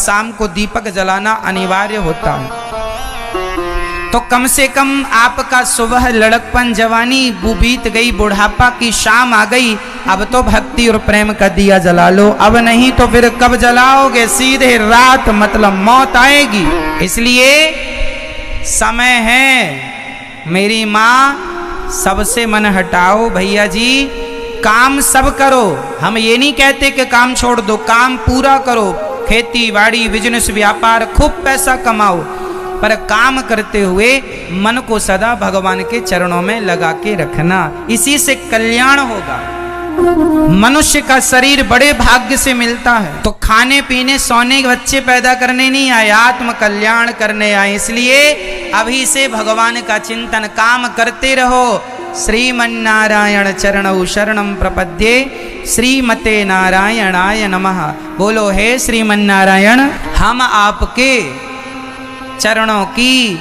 शाम को दीपक जलाना अनिवार्य होता है। तो कम से कम आपका सुबह लड़कपन जवानी वो बीत गई, बुढ़ापा की शाम आ गई, अब तो भक्ति और प्रेम का दिया जला लो। अब नहीं तो फिर कब जलाओगे, सीधे रात मतलब मौत आएगी। इसलिए समय है, मेरी माँ सबसे मन हटाओ भैया जी, काम सब करो। हम ये नहीं कहते कि काम छोड़ दो, काम पूरा करो, खेती बाड़ी बिजनेस व्यापार खूब पैसा कमाओ, पर काम करते हुए मन को सदा भगवान के चरणों में लगा के रखना, इसी से कल्याण होगा। मनुष्य का शरीर बड़े भाग्य से मिलता है। तो खाने पीने सोने के बच्चे पैदा करने नहीं आए, आत्म कल्याण करने आए। इसलिए अभी से भगवान का चिंतन, काम करते रहो। श्रीमन्नारायण चरणौ शरणं प्रपद्ये, श्रीमते नारायणाय नमः। बोलो हे श्रीमन्नारायण, हम आपके चरणों की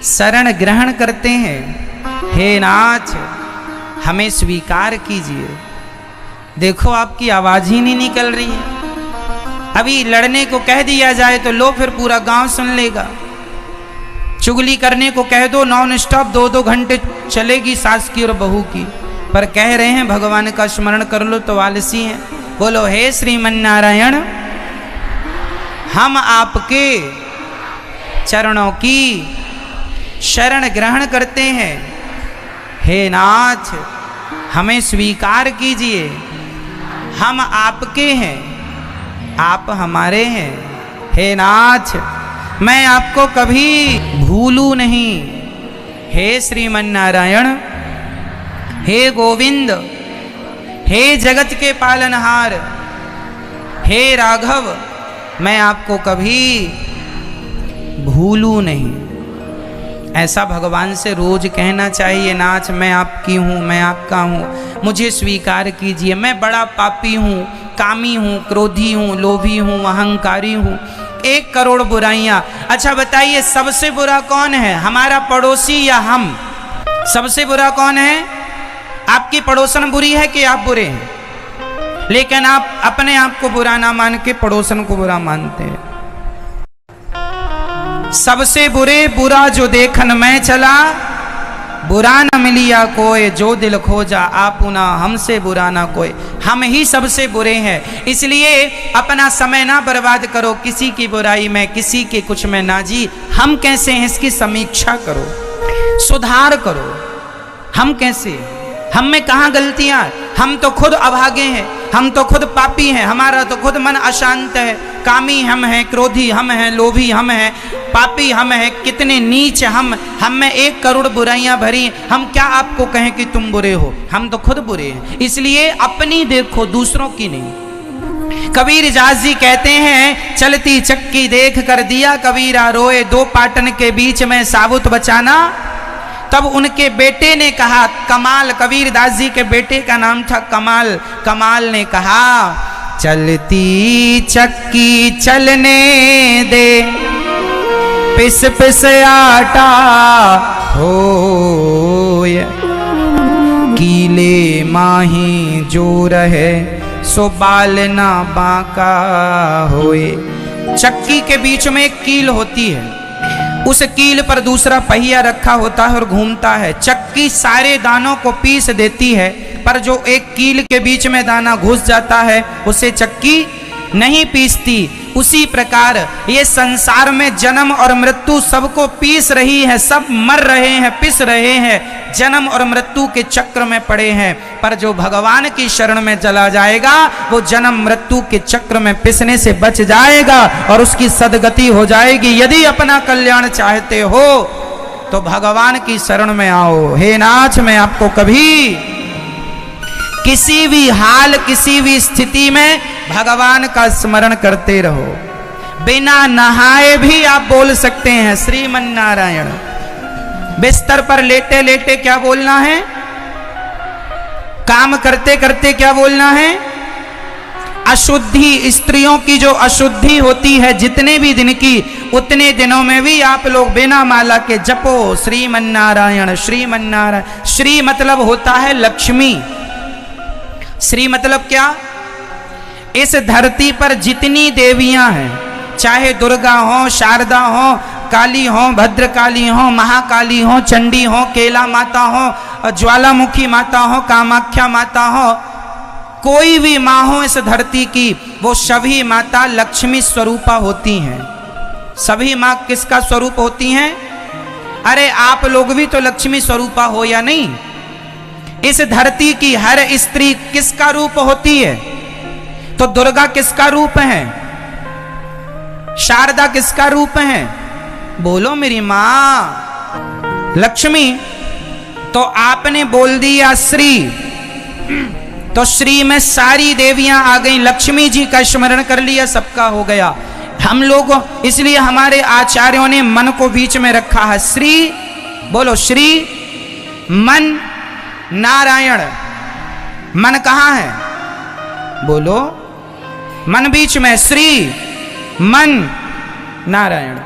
शरण ग्रहण करते हैं। हे नाथ, हमें स्वीकार कीजिए। देखो आपकी आवाज ही नहीं निकल रही है। अभी लड़ने को कह दिया जाए तो लो, फिर पूरा गांव सुन लेगा। चुगली करने को कह दो, नॉन स्टॉप 2-2 घंटे चलेगी सास की और बहू की, पर कह रहे हैं भगवान का स्मरण कर लो तो आलसी हैं। बोलो हे श्रीमन्नारायण, हम आपके चरणों की शरण ग्रहण करते हैं। हे नाथ, हमें स्वीकार कीजिए। हम आपके हैं, आप हमारे हैं। हे नाथ, मैं आपको कभी भूलूं नहीं। हे श्रीमन्नारायण, हे गोविंद, हे जगत के पालनहार, हे राघव, मैं आपको कभी भूलूं नहीं। ऐसा भगवान से रोज कहना चाहिए। नाथ, मैं आपकी हूँ, मैं आपका हूँ, मुझे स्वीकार कीजिए। मैं बड़ा पापी हूँ, कामी हूँ, क्रोधी हूँ, लोभी हूँ, अहंकारी हूँ, 1 करोड़ बुराइयां। अच्छा बताइए, सबसे बुरा कौन है, हमारा पड़ोसी या हम? सबसे बुरा कौन है? आपकी पड़ोसन बुरी है कि आप बुरे हैं? लेकिन आप अपने आप को बुरा ना मान के पड़ोसन को बुरा मानते हैं। सबसे बुरा जो देखन मैं चला, बुरा न मिलिया कोई, जो दिल खोजा आपुना, हमसे बुरा ना कोई। हम ही सबसे बुरे हैं। इसलिए अपना समय ना बर्बाद करो किसी की बुराई में, किसी के कुछ में ना जी। हम कैसे हैं इसकी समीक्षा करो, सुधार करो। हम कैसे, हम में कहाँ गलतियां? हम तो खुद अभागे हैं, हम तो खुद पापी हैं, हमारा तो खुद मन अशांत है। कामी हम हैं, क्रोधी हम हैं, लोभी हम हैं, पापी हम हैं। कितने नीच हम में 1 करोड़ बुराइयां भरी। हम क्या आपको कहें कि तुम बुरे हो? हम तो खुद बुरे हैं। इसलिए अपनी देखो, दूसरों की नहीं। कबीर दास जी कहते हैं, चलती चक्की देख कर दिया कबीरा रोए, 2 पाटन के बीच में साबुत बचाना। तब उनके बेटे ने कहा, कमाल, कबीर दास जी के बेटे का नाम था कमाल। कमाल ने कहा, चलती चक्की चलने दे, पिस पिस आटा होय, कीले माही जो रहे सो बाल ना बांका होए। चक्की के बीच में एक कील होती है, उस कील पर दूसरा पहिया रखा होता है और घूमता है। चक्की सारे दानों को पीस देती है, पर जो एक कील के बीच में दाना घुस जाता है उसे चक्की नहीं पीसती। उसी प्रकार ये संसार में जन्म और मृत्यु सबको पीस रही है, सब मर रहे हैं, पिस रहे हैं, जन्म और मृत्यु के चक्र में पड़े हैं। पर जो भगवान की शरण में चला जाएगा वो जन्म मृत्यु के चक्र में पिसने से बच जाएगा और उसकी सदगति हो जाएगी। यदि अपना कल्याण चाहते हो तो भगवान की शरण में आओ। हे नाथ, मैं आपको कभी किसी भी हाल, किसी भी स्थिति में भगवान का स्मरण करते रहो। बिना नहाए भी आप बोल सकते हैं श्रीमन्नारायण। बिस्तर पर लेटे लेटे क्या बोलना है? काम करते करते क्या बोलना है? अशुद्धि, स्त्रियों की जो अशुद्धि होती है जितने भी दिन की, उतने दिनों में भी आप लोग बिना माला के जपो श्रीमन्नारायण श्रीमन्नारायण। श्री मतलब होता है लक्ष्मी। श्री मतलब क्या? इस धरती पर जितनी देवियां हैं, चाहे दुर्गा हो, शारदा हो, काली हो, भद्रकाली हो, महाकाली हो, चंडी हो, केला माता हो, ज्वालामुखी माता हो, कामाख्या माता हो, कोई भी माँ हो इस धरती की, वो सभी माता लक्ष्मी स्वरूपा होती हैं। सभी माँ किसका स्वरूप होती हैं? अरे आप लोग भी तो लक्ष्मी स्वरूपा हो या नहीं? इस धरती की हर स्त्री किसका रूप होती है? तो दुर्गा किसका रूप है? शारदा किसका रूप है? बोलो मेरी मां लक्ष्मी। तो आपने बोल दिया श्री, तो श्री में सारी देवियां आ गई, लक्ष्मी जी का स्मरण कर लिया, सबका हो गया। हम लोग इसलिए हमारे आचार्यों ने मन को बीच में रखा है। श्री बोलो, श्री मन नारायण। मन कहाँ है? बोलो, मन बीच में, श्री मन नारायण।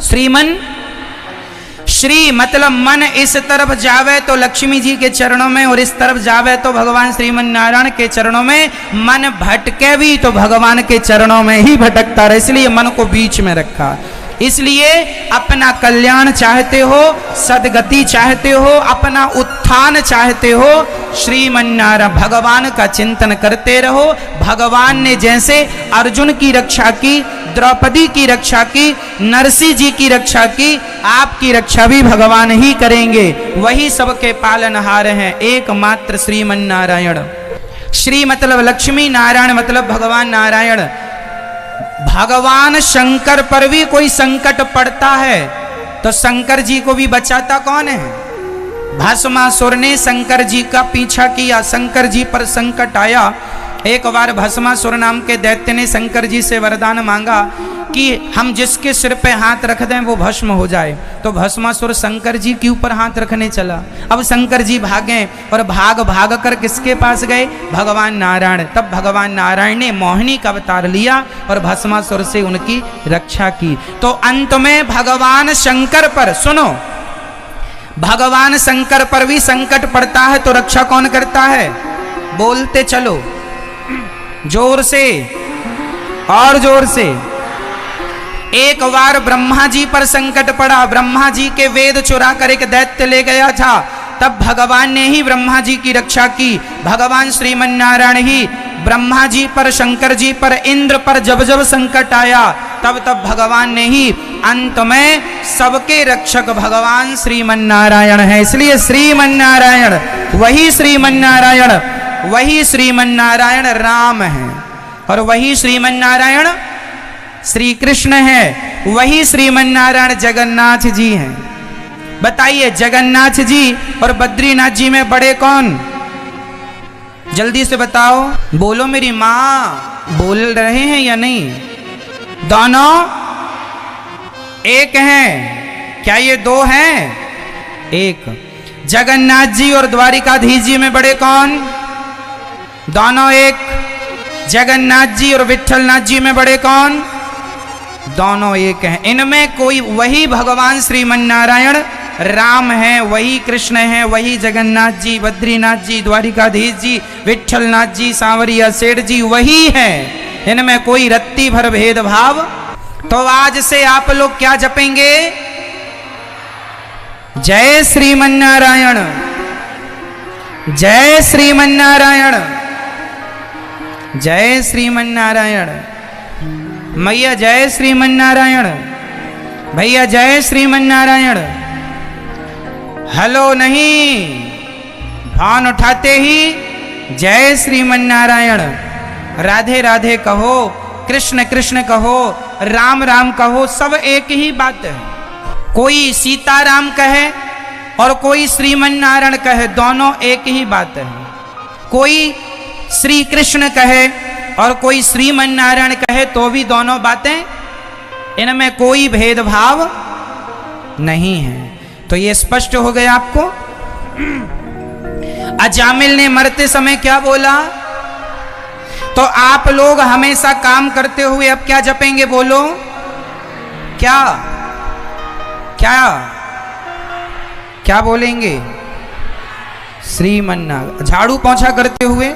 श्रीमन, श्री मतलब मन इस तरफ जावे तो लक्ष्मी जी के चरणों में, और इस तरफ जावे तो भगवान श्रीमन नारायण के चरणों में। मन भटके भी तो भगवान के चरणों में ही भटकता रहे, इसलिए मन को बीच में रखा। इसलिए अपना कल्याण चाहते हो, सदगति चाहते हो, अपना उत्थान चाहते हो, श्रीमन्नारायण भगवान का चिंतन करते रहो। भगवान ने जैसे अर्जुन की रक्षा की, द्रौपदी की रक्षा की, नरसिंह जी की रक्षा की, आपकी रक्षा भी भगवान ही करेंगे। वही सबके पालनहार हैं, एकमात्र श्रीमन्नारायण। श्री मतलब लक्ष्मी, नारायण मतलब भगवान नारायण। भगवान शंकर पर भी कोई संकट पड़ता है तो शंकर जी को भी बचाता कौन है? भस्मासुर ने शंकर जी का पीछा किया, शंकर जी पर संकट आया। एक बार भस्मासुर नाम के दैत्य ने शंकर जी से वरदान मांगा कि हम जिसके सिर पे हाथ रख दें वो भस्म हो जाए। तो भस्मासुर शंकर जी के ऊपर हाथ रखने चला। अब शंकर जी भागे और भाग भाग कर किसके पास गए? भगवान नारायण। तब भगवान नारायण ने मोहिनी का अवतार लिया और भस्मासुर से उनकी रक्षा की। तो अंत में भगवान शंकर पर, सुनो, भगवान शंकर पर भी संकट पड़ता है तो रक्षा कौन करता है? बोलते चलो जोर से और जोर से। एक बार ब्रह्मा जी पर संकट पड़ा, ब्रह्मा जी के वेद चुरा कर एक दैत्य ले गया था। तब भगवान ने ही ब्रह्मा जी की रक्षा की। भगवान श्रीमन्नारायण ही ब्रह्मा जी पर, शंकर जी पर, इंद्र पर जब जब संकट आया तब तब भगवान ने ही, अंत में सबके रक्षक भगवान श्रीमन्नारायण है। इसलिए श्रीमन्नारायण, वही श्रीमन्नारायण, वही श्रीमन्नारायण राम है, और वही श्रीमन्नारायण श्री कृष्ण है, वही श्रीमन्नारायण जगन्नाथ जी हैं। बताइए, जगन्नाथ जी और बद्रीनाथ जी में बड़े कौन? जल्दी से बताओ, बोलो मेरी मां। बोल रहे हैं या नहीं? दोनों एक हैं। क्या ये दो हैं? एक। जगन्नाथ जी और द्वारिकाधीश जी में बड़े कौन? दोनों एक। जगन्नाथ जी और विठलनाथ जी में बड़े कौन? दोनों एक हैं। इनमें कोई, वही भगवान श्रीमन्नारायण राम है, वही कृष्ण है, वही जगन्नाथ जी, बद्रीनाथ जी, द्वारिकाधीश जी, विठलनाथ जी, सांवरिया सेठ जी वही है। इनमें कोई रत्ती भर भेदभाव। तो आज से आप लोग क्या जपेंगे? जय श्रीमन्नारायण, जय श्रीमन्नारायण, जय श्रीमन्नारायण। मैया जय श्रीमन्नारायण, भैया जय श्रीमन्नारायण। हेलो नहीं, भान उठाते ही जय श्रीमन्नारायण। राधे राधे कहो, कृष्ण कृष्ण कहो, राम राम कहो, सब एक ही बात है। कोई सीताराम कहे और कोई श्रीमन्नारायण कहे, दोनों एक ही बात है। कोई श्री कृष्ण कहे और कोई श्रीमन्नारायण कहे तो भी दोनों बातें, इनमें कोई भेदभाव नहीं है। तो ये स्पष्ट हो गया आपको। अजामिल ने मरते समय क्या बोला? तो आप लोग हमेशा काम करते हुए अब क्या जपेंगे? बोलो क्या क्या क्या बोलेंगे? श्रीमन्नारायण। झाड़ू पोंछा करते हुए,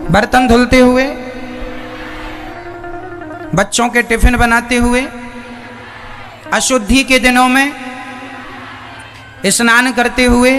बर्तन धुलते हुए, बच्चों के टिफिन बनाते हुए, अशुद्धि के दिनों में, स्नान करते हुए,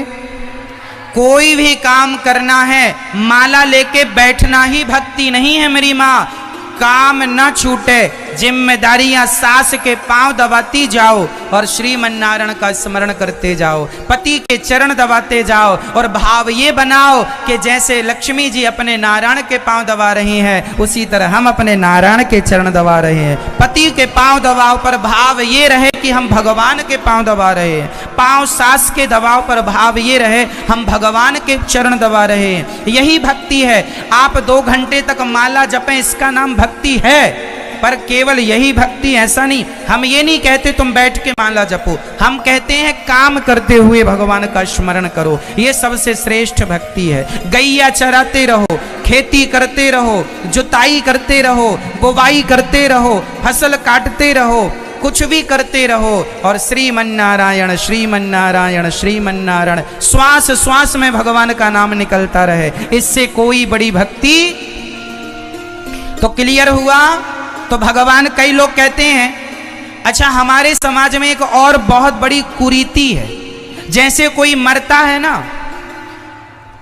कोई भी काम करना है माला लेके बैठना ही भक्ति नहीं है मेरी माँ। काम न छूटे, जिम्मेदारियां सास के पांव दबाती जाओ और श्रीमन्नारायण का स्मरण करते जाओ, पति के चरण दबाते जाओ और भाव ये बनाओ कि जैसे लक्ष्मी जी अपने नारायण के पांव दबा रही हैं उसी तरह हम अपने नारायण के चरण दबा रहे हैं। पति के पांव दबाव पर भाव ये रहे कि हम भगवान के पांव दबा रहे हैं, पांव सास के दबाव पर भाव ये रहे हम भगवान के चरण दबा रहे हैं। यही भक्ति है। आप 2 घंटे तक माला जपें, इसका नाम भक्ति है। पर केवल यही भक्ति ऐसा नहीं, हम ये नहीं कहते तुम बैठ के माला जपो, हम कहते हैं काम करते हुए भगवान का स्मरण करो, ये सबसे श्रेष्ठ भक्ति है। गैया चराते रहो, खेती करते रहो, जुताई करते रहो, बुवाई करते रहो, फसल काटते रहो, कुछ भी करते रहो और श्रीमन्नारायण श्रीमन्नारायण श्रीमन्नारायण श्वास श्वास में भगवान का नाम निकलता रहे, इससे कोई बड़ी भक्ति। तो क्लियर हुआ। तो भगवान, कई लोग कहते हैं, अच्छा हमारे समाज में एक और बहुत बड़ी कुरीति है, जैसे कोई मरता है ना,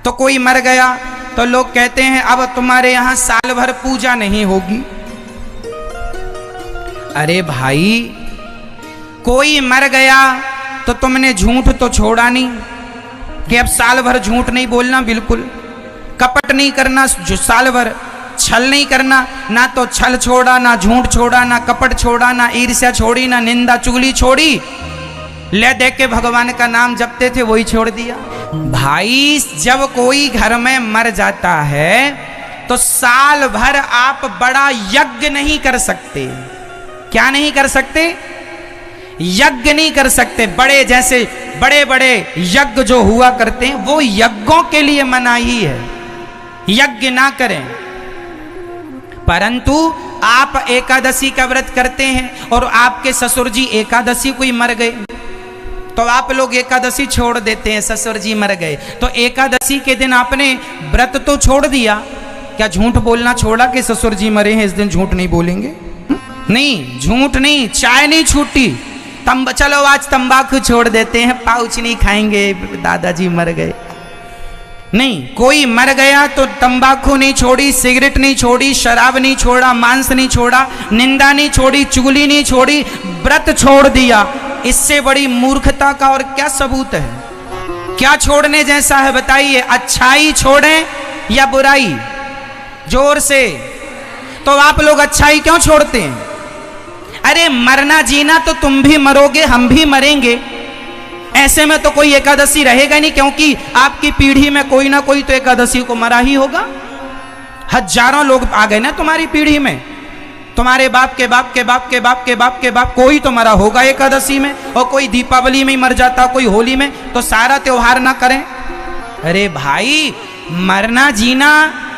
तो कोई मर गया तो लोग कहते हैं अब तुम्हारे यहां साल भर पूजा नहीं होगी। अरे भाई, कोई मर गया तो तुमने झूठ तो छोड़ा नहीं कि अब साल भर झूठ नहीं बोलना, बिल्कुल कपट नहीं करना, जो साल भर छल नहीं करना, ना तो छल छोड़ा, ना झूठ छोड़ा, ना कपट छोड़ा, ना ईर्ष्या छोड़ी, ना निंदा चुगली छोड़ी। ले देख के भगवान का नाम जपते थे वही छोड़ दिया। भाई, जब कोई घर में मर जाता है तो साल भर आप बड़ा यज्ञ नहीं कर सकते। क्या नहीं कर सकते? यज्ञ नहीं कर सकते। बड़े जैसे बड़े बड़े यज्ञ जो हुआ करते हैं वो यज्ञों के लिए मनाही है, यज्ञ ना करें। परंतु आप एकादशी का व्रत करते हैं और आपके ससुर जी एकादशी को ही मर गए तो आप लोग एकादशी छोड़ देते हैं, ससुर जी मर गए तो एकादशी के दिन आपने व्रत तो छोड़ दिया। क्या झूठ बोलना छोड़ा कि ससुर जी मरे हैं इस दिन झूठ नहीं बोलेंगे? नहीं, झूठ नहीं, चाय नहीं छूटी, चलो आज तंबाकू छोड़ देते हैं, पाउच नहीं खाएंगे, दादाजी मर गए। नहीं, कोई मर गया तो तंबाकू नहीं छोड़ी, सिगरेट नहीं छोड़ी, शराब नहीं छोड़ा, मांस नहीं छोड़ा, निंदा नहीं छोड़ी, चुगली नहीं छोड़ी, व्रत छोड़ दिया। इससे बड़ी मूर्खता का और क्या सबूत है? क्या छोड़ने जैसा है बताइए? अच्छाई छोड़ें या बुराई? जोर से। तो आप लोग अच्छाई क्यों छोड़ते हैं? अरे मरना जीना तो तुम भी मरोगे, हम भी मरेंगे, ऐसे में तो कोई एकादशी रहेगा नहीं, क्योंकि आपकी पीढ़ी में कोई ना कोई तो एकादशी को मरा ही होगा। हजारों लोग आ गए ना तुम्हारी पीढ़ी में, तुम्हारे बाप के बाप के बाप के बाप के बाप के बाप कोई तो मरा होगा एकादशी में, और कोई दीपावली में ही मर जाता, कोई होली में, तो सारा त्योहार ना करें। अरे भाई, मरना जीना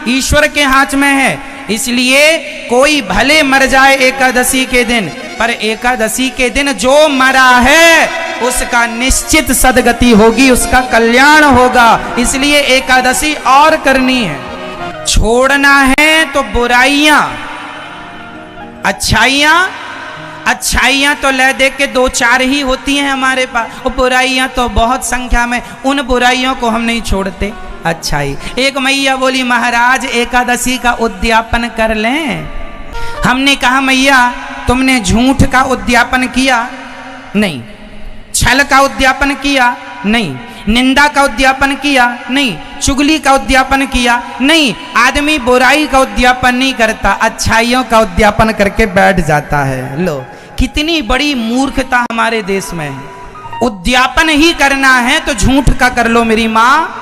ईश्वर के हाथ में है, इसलिए कोई भले मर जाए एकादशी के दिन, पर एकादशी के दिन जो मरा है उसका निश्चित सदगति होगी, उसका कल्याण होगा। इसलिए एकादशी और करनी है। छोड़ना है तो बुराइयां, अच्छाइयां तो ले दे के 2-4 ही होती हैं हमारे पास, और बुराइयां तो बहुत संख्या में, उन बुराइयों को हम नहीं छोड़ते। अच्छाई, एक मैया बोली महाराज एकादशी का उद्यापन कर लें। हमने कहा मैया तुमने झूठ का उद्यापन किया? नहीं। छल का उद्यापन किया? नहीं। निंदा का उद्यापन किया? नहीं। चुगली का उद्यापन किया? नहीं। आदमी बुराई का उद्यापन नहीं करता, अच्छाइयों का उद्यापन करके बैठ जाता है। लो, कितनी बड़ी मूर्खता हमारे देश में है। उद्यापन ही करना है तो झूठ का कर लो मेरी माँ।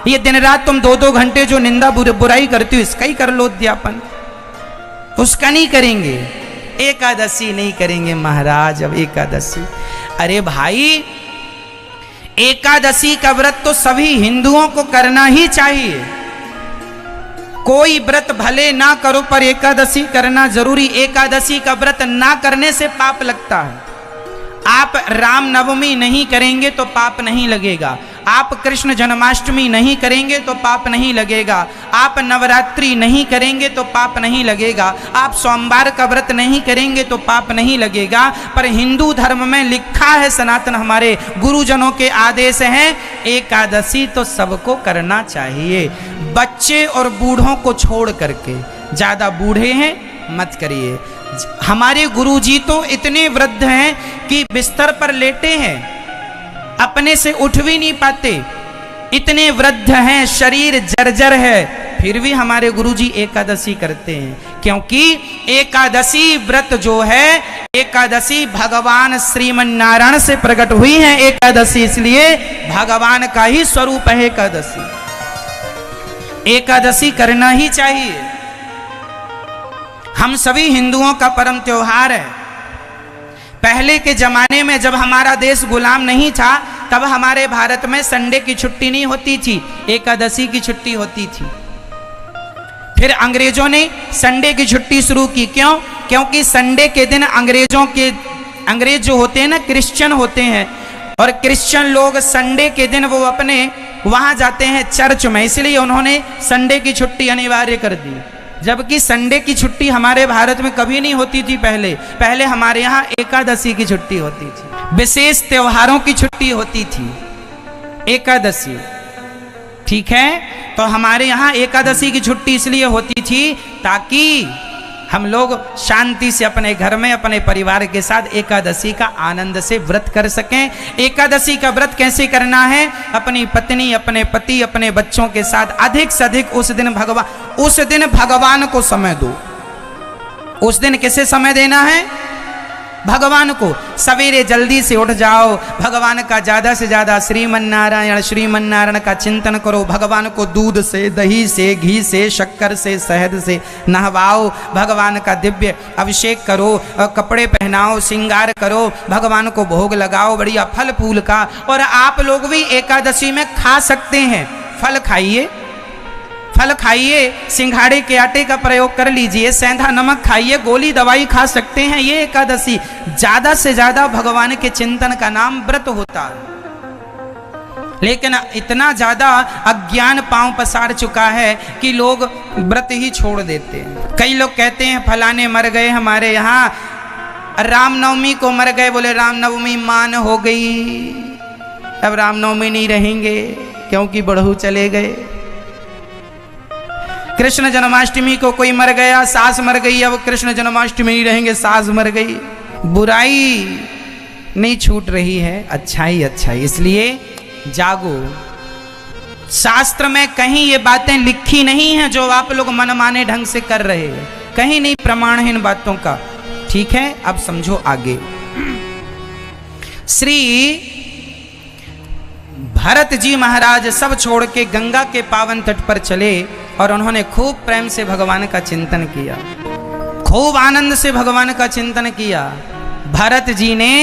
ये दिन रात तुम 2-2 घंटे जो निंदा बुराई करती हो इसका ही कर लो उद्यापन, उसका नहीं करेंगे। एकादशी नहीं करेंगे महाराज, अब एकादशी। अरे भाई, एकादशी का व्रत तो सभी हिंदुओं को करना ही चाहिए। कोई व्रत भले ना करो पर एकादशी करना जरूरी। एकादशी का व्रत ना करने से पाप लगता है। आप रामनवमी नहीं करेंगे तो पाप नहीं लगेगा, आप कृष्ण जन्माष्टमी नहीं करेंगे तो पाप नहीं लगेगा, आप नवरात्रि नहीं करेंगे तो पाप नहीं लगेगा, आप सोमवार का व्रत नहीं करेंगे तो पाप नहीं लगेगा। पर हिंदू धर्म में लिखा है, सनातन हमारे गुरुजनों के आदेश हैं, एकादशी तो सबको करना चाहिए, बच्चे और बूढ़ों को छोड़ करके। ज्यादा बूढ़े हैं मत करिए। हमारे गुरुजी तो इतने वृद्ध हैं कि बिस्तर पर लेटे हैं, अपने से उठ भी नहीं पाते, इतने वृद्ध हैं, शरीर जर्जर है, फिर भी हमारे गुरुजी एकादशी करते हैं। क्योंकि एकादशी व्रत जो है, एकादशी भगवान श्रीमन्नारायण से प्रकट हुई है एकादशी, इसलिए भगवान का ही स्वरूप है एकादशी। एकादशी करना ही चाहिए। हम सभी हिंदुओं का परम त्योहार है। पहले के जमाने में जब हमारा देश गुलाम नहीं था, तब हमारे भारत में संडे की छुट्टी नहीं होती थी, एकादशी की छुट्टी होती थी। फिर अंग्रेजों ने संडे की छुट्टी शुरू की। क्यों? क्योंकि संडे के दिन अंग्रेज जो होते हैं ना, क्रिश्चियन होते हैं, और क्रिश्चियन लोग संडे के दिन वो अपने वहां जाते हैं चर्च में, इसलिए उन्होंने संडे की छुट्टी अनिवार्य कर दी। जबकि संडे की छुट्टी हमारे भारत में कभी नहीं होती थी। पहले हमारे यहाँ एकादशी की छुट्टी होती थी, विशेष त्योहारों की छुट्टी होती थी, एकादशी। ठीक है, तो हमारे यहाँ एकादशी की छुट्टी इसलिए होती थी ताकि हम लोग शांति से अपने घर में अपने परिवार के साथ एकादशी का आनंद से व्रत कर सकें। एकादशी का व्रत कैसे करना है? अपनी पत्नी, अपने पति, अपने बच्चों के साथ अधिक से अधिक उस दिन भगवान को समय दो। उस दिन किसे समय देना है? भगवान को। सवेरे जल्दी से उठ जाओ, भगवान का ज्यादा से ज्यादा श्रीमन्नारायण का चिंतन करो। भगवान को दूध से, दही से, घी से, शक्कर से, शहद से नहवाओ, भगवान का दिव्य अभिषेक करो, कपड़े पहनाओ, श्रृंगार करो, भगवान को भोग लगाओ बढ़िया फल फूल का। और आप लोग भी एकादशी में खा सकते हैं, फल खाइए, फल खाइए, सिंघाड़े के आटे का प्रयोग कर लीजिए, सेंधा नमक खाइए, गोली दवाई खा सकते हैं। ये एकादशी ज्यादा से ज्यादा भगवान के चिंतन का नाम व्रत होता है। लेकिन इतना ज्यादा अज्ञान पांव पसार चुका है कि लोग व्रत ही छोड़ देते हैं। कई लोग कहते हैं फलाने मर गए, हमारे यहाँ रामनवमी को मर गए, बोले रामनवमी मान हो गई, अब रामनवमी नहीं रहेंगे क्योंकि बढ़ऊ चले गए। कृष्ण जन्माष्टमी को कोई मर गया, सास मर गई, अब कृष्ण जन्माष्टमी नहीं रहेंगे, सास मर गई। बुराई नहीं छूट रही है, अच्छाई अच्छाई। इसलिए जागो। शास्त्र में कहीं ये बातें लिखी नहीं हैं जो आप लोग मनमाने ढंग से कर रहे हैं, कहीं नहीं प्रमाण है इन बातों का। ठीक है, अब समझो आगे। श्री भरत जी महाराज सब छोड़ के गंगा के पावन तट पर चले और उन्होंने खूब प्रेम से भगवान का चिंतन किया, खूब आनंद से भगवान का चिंतन किया। भरत जी ने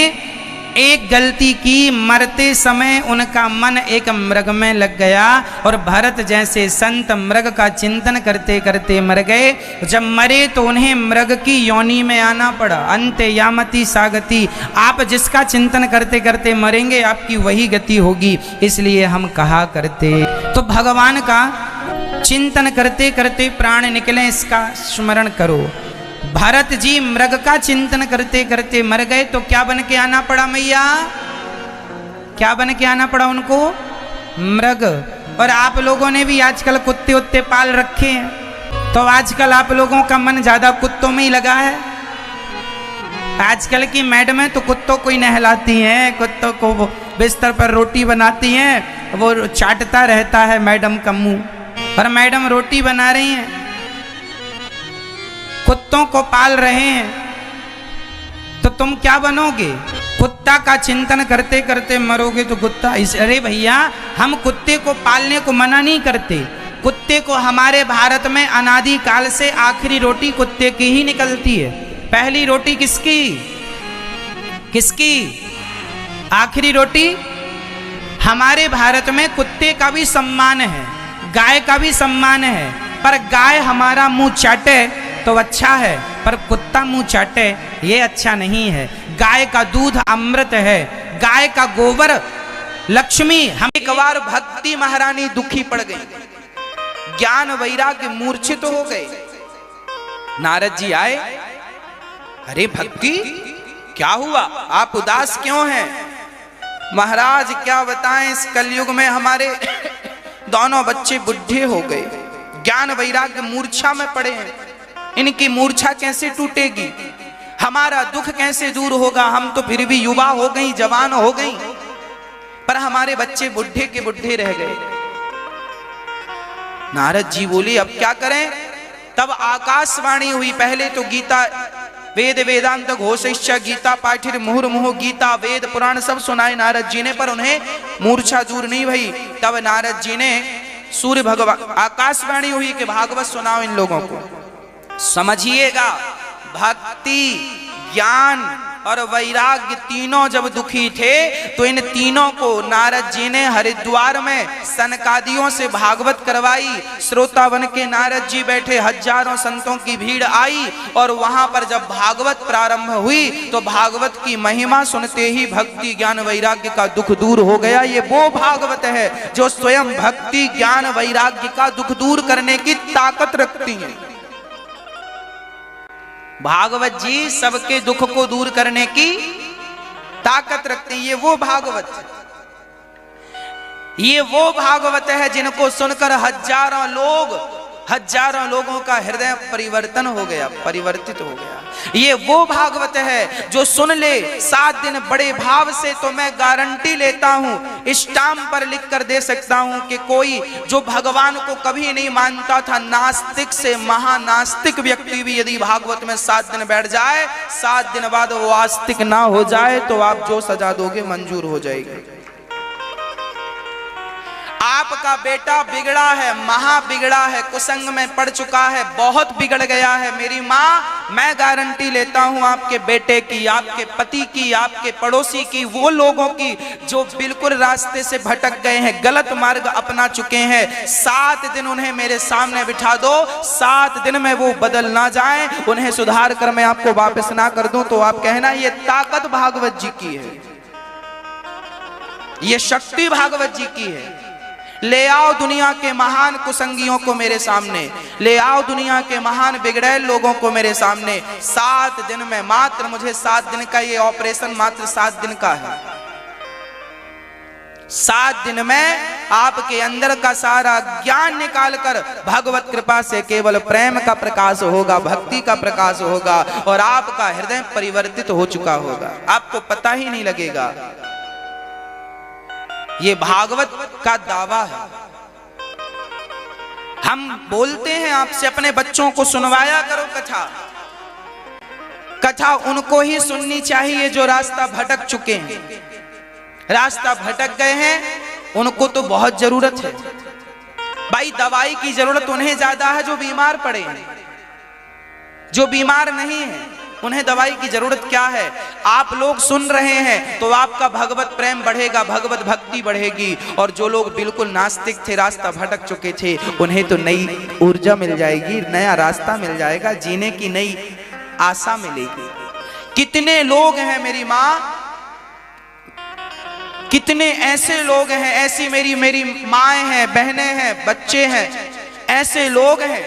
एक गलती की, मरते समय उनका मन एक मृग में लग गया और भरत जैसे संत मृग का चिंतन करते करते मर गए। जब मरे तो उन्हें मृग की योनि में आना पड़ा। अंते यामति सागति, आप जिसका चिंतन करते करते मरेंगे आपकी वही गति होगी। इसलिए हम कहा करते, तो भगवान का चिंतन करते करते प्राण निकले, इसका स्मरण करो। भरत जी मृग का चिंतन करते करते मर गए तो क्या बन के आना पड़ा मैया? क्या बन के आना पड़ा उनको? मृग। और आप लोगों ने भी आजकल कुत्ते उत्ते पाल रखे हैं, तो आजकल आप लोगों का मन ज्यादा कुत्तों में ही लगा है। आजकल की मैडमें तो कुत्तों को ही नहलाती हैं, कुत्तों को बिस्तर पर रोटी बनाती हैं, वो चाटता रहता है मैडम का मुंह, पर मैडम रोटी बना रही हैं, कुत्तों को पाल रहे हैं, तो तुम क्या बनोगे? कुत्ता का चिंतन करते करते मरोगे तो कुत्ता। अरे भैया, हम कुत्ते को पालने को मना नहीं करते। कुत्ते को हमारे भारत में अनादि काल से आखिरी रोटी कुत्ते की ही निकलती है। पहली रोटी किसकी? किसकी आखिरी रोटी? हमारे भारत में कुत्ते का भी सम्मान है, गाय का भी सम्मान है, पर गाय हमारा मुंह चाटे तो अच्छा है, पर कुत्ता मुंह चाटे ये अच्छा नहीं है। गाय का दूध अमृत है, गाय का गोबर लक्ष्मी हम एक बार भक्ति महारानी दुखी पड़ गई, ज्ञान वैराग्य मूर्छित हो गए। नारद जी आए, अरे भक्ति क्या हुआ, आप उदास क्यों हैं? महाराज क्या बताएं, इस कलयुग में हमारे दोनों बच्चे बुढ़े हो गए, ज्ञान वैराग्य मूर्छा में पड़े हैं, इनकी मूर्छा कैसे टूटेगी, हमारा दुख कैसे दूर होगा? हम तो फिर भी युवा हो गई, जवान हो गई, पर हमारे बच्चे बुढ़े के बुढ़े रह गए। नारद जी बोले अब क्या करें? तब आकाशवाणी हुई। पहले तो गीता वेद वेदांत घोषिष्ठ गीता पाठिर मुहुर्मुहु गीता वेद पुराण सब सुनाए नारद जी ने, पर उन्हें मूर्छा दूर नहीं भई। तब नारद जी ने सूर्य भगवान आकाशवाणी हुई कि भागवत सुनाओ इन लोगों को। समझिएगा, भक्ति ज्ञान और वैराग्य तीनों जब दुखी थे तो इन तीनों को नारद जी ने हरिद्वार में सनकादियों से भागवत करवाई। श्रोतावन के नारद जी बैठे, हजारों संतों की भीड़ आई और वहां पर जब भागवत प्रारंभ हुई तो भागवत की महिमा सुनते ही भक्ति ज्ञान वैराग्य का दुख दूर हो गया। ये वो भागवत है जो स्वयं भक्ति ज्ञान वैराग्य का दुख दूर करने की ताकत रखती है। भागवत जी सबके दुख को दूर करने की ताकत रखते हैं। ये वो भागवत है जिनको सुनकर हजारों लोगों का हृदय परिवर्तित हो गया। ये वो भागवत है जो सुन ले 7 दिन बड़े भाव से, तो मैं गारंटी लेता हूं, स्टाम्प पर लिख कर दे सकता हूं कि कोई जो भगवान को कभी नहीं मानता था, नास्तिक से महानास्तिक व्यक्ति भी यदि भागवत में 7 दिन बैठ जाए, 7 दिन बाद वो आस्तिक ना हो जाए तो आप जो सजा दोगे मंजूर हो जाएगी। आपका बेटा बिगड़ा है, महा बिगड़ा है, कुसंग में पड़ चुका है, बहुत बिगड़ गया है। मेरी माँ, मैं गारंटी लेता हूं आपके बेटे की, आपके पति की, आपके पड़ोसी की, वो लोगों की जो बिल्कुल रास्ते से भटक गए हैं, गलत मार्ग अपना चुके हैं, 7 दिन उन्हें मेरे सामने बिठा दो, 7 दिन में वो बदल ना जाएं, उन्हें सुधार कर मैं आपको वापस ना कर दूं, तो आप कहना ये ताकत भागवत जी की है, ये शक्ति भागवत जी की है। ले आओ दुनिया के महान कुसंगियों को मेरे सामने, ले आओ दुनिया के महान बिगड़ैल लोगों को मेरे सामने। 7 दिन में, मात्र मुझे 7 दिन का ये ऑपरेशन मात्र 7 दिन का है। 7 दिन में आपके अंदर का सारा ज्ञान निकालकर भगवत कृपा से केवल प्रेम का प्रकाश होगा, भक्ति का प्रकाश होगा और आपका हृदय परिवर्तित हो चुका होगा, आपको पता ही नहीं लगेगा। ये भागवत का दावा है। हम बोलते हैं आपसे, अपने बच्चों को सुनवाया करो कथा उनको ही सुननी चाहिए जो रास्ता भटक चुके हैं। रास्ता भटक गए हैं उनको तो बहुत जरूरत है भाई, दवाई की जरूरत उन्हें ज्यादा है जो बीमार पड़े हैं। जो बीमार नहीं है उन्हें दवाई की जरूरत क्या है? आप लोग सुन रहे हैं तो आपका भगवत प्रेम बढ़ेगा, भगवत भक्ति बढ़ेगी, और जो लोग बिल्कुल नास्तिक थे, रास्ता भटक चुके थे, उन्हें तो नई ऊर्जा मिल जाएगी, नया रास्ता मिल जाएगा, जीने की नई आशा मिलेगी। कितने लोग हैं मेरी माँ, कितने ऐसे लोग हैं, ऐसी मेरी माएँ हैं, बहनें हैं, बच्चे हैं, ऐसे लोग हैं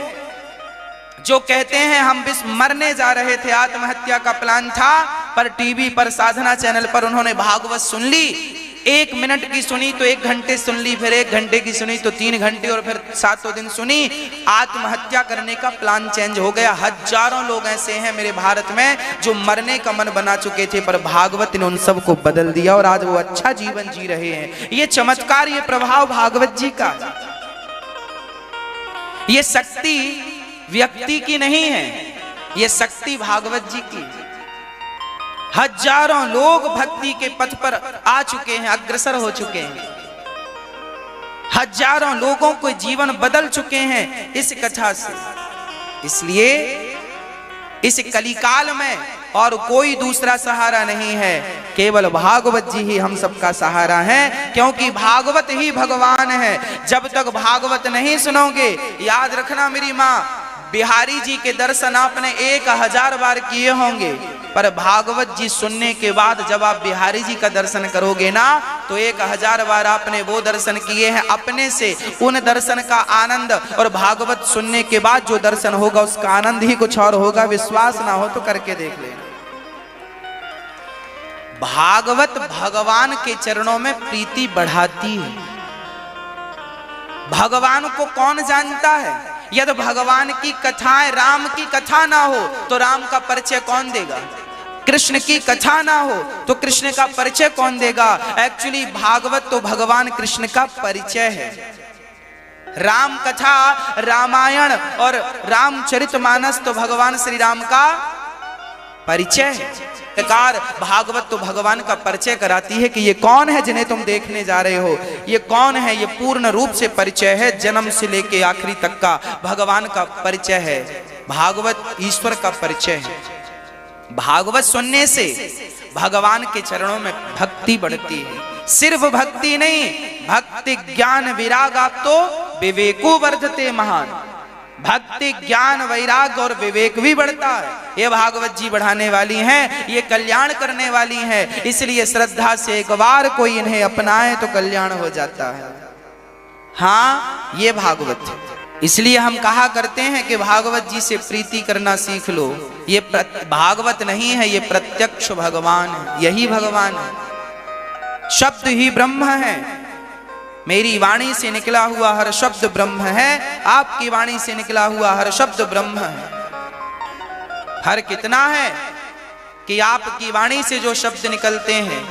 जो कहते हैं हम बस मरने जा रहे थे, आत्महत्या का प्लान था, पर टीवी पर साधना चैनल पर उन्होंने भागवत सुन ली, 1 मिनट की सुनी तो 1 घंटे सुन ली, फिर 1 घंटे की सुनी तो 3 घंटे और फिर 7 दिन सुनी, आत्महत्या करने का प्लान चेंज हो गया। हजारों लोग ऐसे हैं मेरे भारत में जो मरने का मन बना चुके थे, पर भागवत ने उन सबको बदल दिया और आज वो अच्छा जीवन जी रहे हैं। ये चमत्कार, ये प्रभाव भागवत जी का। ये शक्ति व्यक्ति की नहीं है, ये शक्ति भागवत जी की। हजारों लोग भक्ति के पथ पर आ चुके हैं, अग्रसर हो चुके हैं, हजारों लोगों को जीवन बदल चुके हैं इस कथा से। इसलिए इस कलिकाल में और कोई दूसरा सहारा नहीं है, केवल भागवत जी ही हम सबका सहारा है, क्योंकि भागवत ही भगवान है। जब तक भागवत नहीं सुनोगे, याद रखना मेरी माँ, बिहारी जी के दर्शन आपने 1000 बार किए होंगे, पर भागवत जी सुनने के बाद जब आप बिहारी जी का दर्शन करोगे ना, तो 1000 बार आपने वो दर्शन किए हैं अपने से, उन दर्शन का आनंद और भागवत सुनने के बाद जो दर्शन होगा उसका आनंद ही कुछ और होगा। विश्वास ना हो तो करके देख लेना। भागवत भगवान के चरणों में प्रीति बढ़ाती है। भगवान को कौन जानता है? यदि भगवान की कथाएं, राम की कथा ना हो तो राम का परिचय कौन देगा? कृष्ण की कथा ना हो तो कृष्ण का परिचय कौन देगा? एक्चुअली भागवत तो भगवान कृष्ण का परिचय है। राम कथा, रामायण और रामचरितमानस तो भगवान श्री राम का परिचय है। प्रकार भागवत तो भगवान का परिचय कराती है कि ये कौन है जिन्हें तुम देखने जा रहे हो, ये कौन है। ये पूर्ण रूप से परिचय है, जन्म से लेके आखिरी तक का भगवान का परिचय है। भागवत ईश्वर का परिचय है। भागवत सुनने से भगवान के चरणों में भक्ति बढ़ती है। सिर्फ भक्ति नहीं, भक्ति ज्ञान विराग आप तो विवेको वर्धते महान। भक्ति ज्ञान वैराग और विवेक भी बढ़ता है। ये भागवत जी बढ़ाने वाली हैं, ये कल्याण करने वाली हैं। इसलिए श्रद्धा से एक बार कोई इन्हें अपनाए तो कल्याण हो जाता है। हाँ, ये भागवत है। इसलिए हम कहा करते हैं कि भागवत जी से प्रीति करना सीख लो। ये भागवत नहीं है, ये प्रत्यक्ष भगवान है। यही भगवान है। शब्द ही ब्रह्म है। मेरी वाणी से निकला हुआ हर शब्द ब्रह्म है। आपकी वाणी से निकला हुआ हर शब्द ब्रह्म है। फर्क कितना है कि आपकी वाणी से जो शब्द निकलते हैं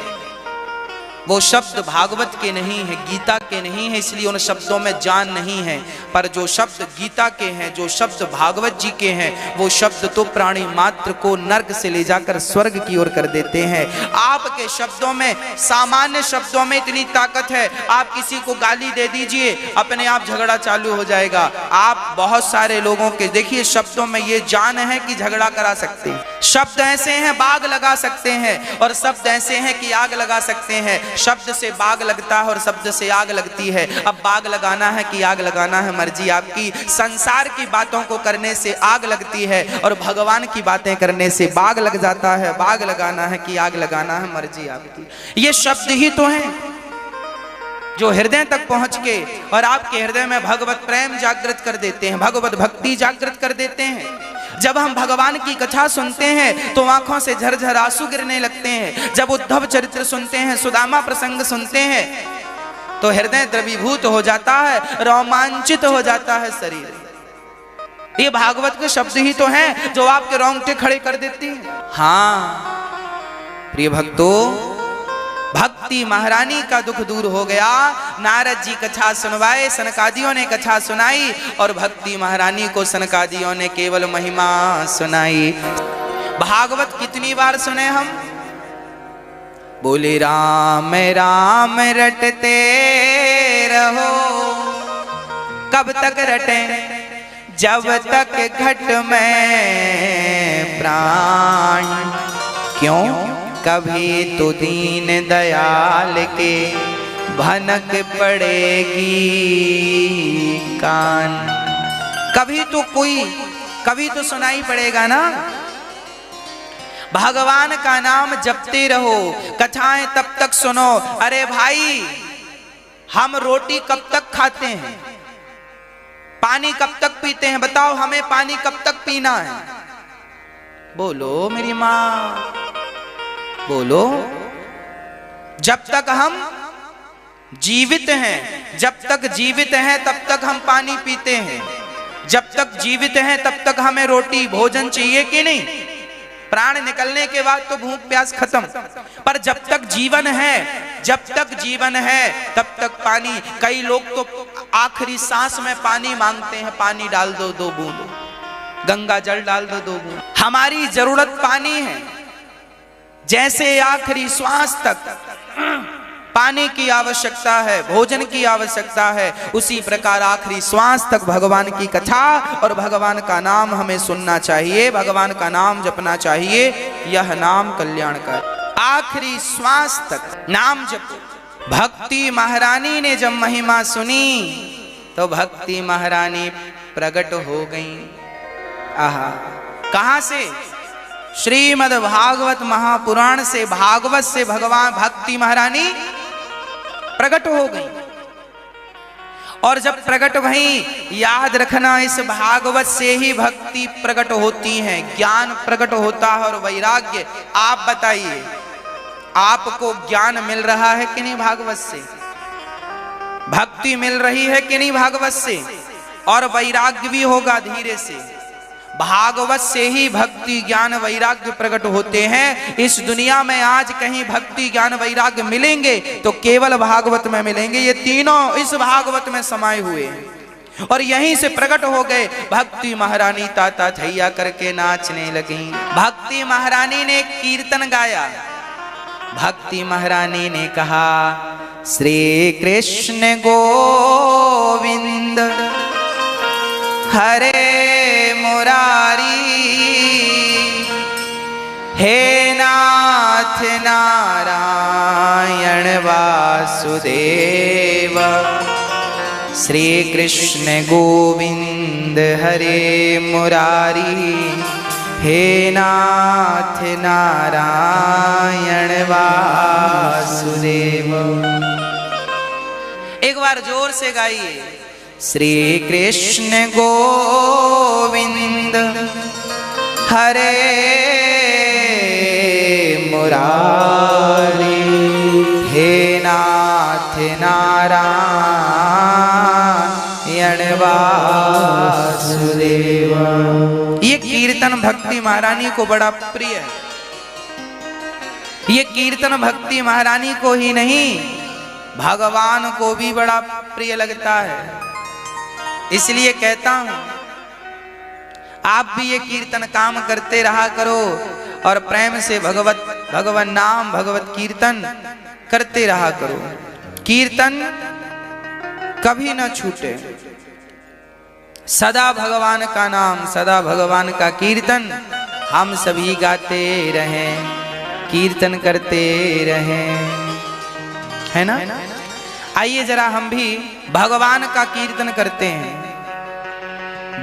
वो शब्द भागवत के नहीं है, गीता के नहीं है, इसलिए उन शब्दों में जान नहीं है। पर जो शब्द गीता के हैं, जो शब्द भागवत जी के हैं, वो शब्द तो प्राणी मात्र को नर्क से ले जाकर स्वर्ग की ओर कर देते हैं। आपके शब्दों में, सामान्य शब्दों में इतनी ताकत है, आप किसी को गाली दे दीजिए, अपने आप झगड़ा चालू हो जाएगा। आप बहुत सारे लोगों के देखिए शब्दों में ये जान है कि झगड़ा करा सकते हैं। शब्द ऐसे हैं बाग लगा सकते हैं, और शब्द ऐसे हैं कि आग लगा सकते हैं। शब्द से बाग लगता है और शब्द से आग लगती है। अब बाग लगाना है कि आग लगाना है, मर्जी आपकी। संसार की बातों को करने से आग लगती है और भगवान की बातें करने से बाग लग जाता है। बाग लगाना है कि आग लगाना है, मर्जी आपकी। ये शब्द ही तो हैं जो हृदय तक पहुंच के और आपके हृदय में भगवत प्रेम जागृत कर देते हैं, भगवत भक्ति जागृत कर देते हैं। जब हम भगवान की कथा सुनते हैं तो आंखों से झरझर आंसू गिरने लगते हैं। जब उद्धव चरित्र सुनते हैं, सुदामा प्रसंग सुनते हैं तो हृदय द्रवीभूत हो जाता है, रोमांचित हो जाता है शरीर। ये भागवत के शब्द ही तो हैं जो आपके रोंगटे खड़े कर देती हैं। हाँ प्रिय भक्तों, भक्ति महारानी का दुख दूर हो गया। नारद जी कथा सुनवाए, सनकादियों ने कथा सुनाई और भक्ति महारानी को सनकादियों ने केवल महिमा सुनाई। भागवत कितनी बार सुने हम? बोले राम राम रटते रहो, कब तक रटे? जब तक घट में प्राण। क्यों? कभी तो दीन दयाल के भनक पड़ेगी कान। कभी तो सुनाई पड़ेगा ना। भगवान का नाम जपते रहो, कथाएं तब तक सुनो। अरे भाई, हम रोटी कब तक खाते हैं? पानी कब तक पीते हैं? बताओ हमें पानी कब तक पीना है? बोलो मेरी माँ, बोलो। जब तक हम जीवित हैं, जब तक जीवित हैं तब तक हम पानी पीते हैं। जब तक जीवित हैं तब तक हमें रोटी भोजन चाहिए कि नहीं? प्राण निकलने के बाद तो भूख प्यास खत्म, पर जब तक जीवन है, जब तक जीवन है तब तक पानी। कई लोग तो आखिरी सांस में पानी मांगते हैं, पानी डाल दो 2 बूंद, गंगा जल डाल दो 2 बूंद। हमारी जरूरत पानी है। जैसे आखिरी श्वास तक पानी की आवश्यकता है, भोजन की आवश्यकता है, उसी प्रकार आखिरी श्वास तक भगवान की कथा और भगवान का नाम हमें सुनना चाहिए, भगवान का नाम जपना चाहिए। यह नाम कल्याण का। आखिरी श्वास तक नाम जपो। भक्ति महारानी ने जब महिमा सुनी तो भक्ति महारानी प्रकट हो गई। आहा, कहां से? श्रीमद् भागवत महापुराण से, भागवत से भगवान भक्ति महारानी प्रकट हो गई। और जब प्रकट भई, याद रखना इस भागवत से ही भक्ति प्रकट होती है, ज्ञान प्रकट होता है और वैराग्य। आप बताइए, आपको ज्ञान मिल रहा है कि नहीं भागवत से? भक्ति मिल रही है कि नहीं भागवत से? और वैराग्य भी होगा धीरे से। भागवत से ही भक्ति ज्ञान वैराग्य प्रकट होते हैं। इस दुनिया में आज कहीं भक्ति ज्ञान वैराग्य मिलेंगे तो केवल भागवत में मिलेंगे। ये तीनों इस भागवत में समाये हुए हैं और यहीं से प्रकट हो गए। भक्ति महारानी ताता थैया करके नाचने लगी। भक्ति महारानी ने कीर्तन गाया। भक्ति महारानी ने कहा, श्री कृष्ण गोविंद हरे मुरारी, हे नाथ नारायण वासुदेव। श्री कृष्ण गोविंद हरे मुरारी, हे नाथ नारायण वासुदेव। एक बार जोर से गाइए, श्री कृष्ण गोविंद हरे मुरारी, हे नाथ नारायण वासुदेव। ये कीर्तन भक्ति महारानी को बड़ा प्रिय है। ये कीर्तन भक्ति महारानी को ही नहीं भगवान को भी बड़ा प्रिय लगता है। इसलिए कहता हूं, आप भी ये कीर्तन काम करते रहा करो और प्रेम से भगवत नाम भगवत कीर्तन करते रहा करो। कीर्तन कभी न छूटे, सदा भगवान का नाम, सदा भगवान का कीर्तन हम सभी गाते रहें, कीर्तन करते रहें, है ना? आइए जरा हम भी भगवान का कीर्तन करते हैं,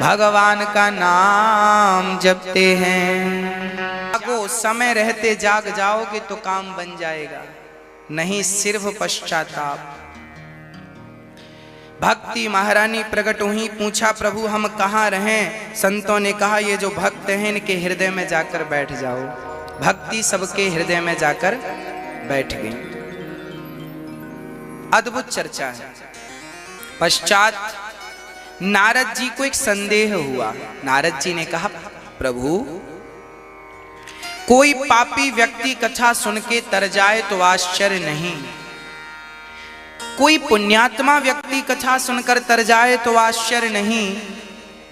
भगवान का नाम जपते हैं। जागो, समय रहते जाग जाओगे तो काम बन जाएगा, नहीं सिर्फ पश्चाताप। भक्ति महारानी प्रकट हुई, पूछा प्रभु हम कहाँ रहें? संतों ने कहा ये जो भक्त हैं इनके हृदय में जाकर बैठ जाओ। भक्ति सबके हृदय में जाकर बैठ गई। अद्भुत चर्चा है। पश्चात नारद जी को एक संदेह हुआ। नारद जी ने कहा प्रभु, कोई पापी व्यक्ति कथा सुन के तर जाए तो आश्चर्य नहीं, कोई पुण्यात्मा व्यक्ति कथा सुनकर तर जाए तो आश्चर्य नहीं।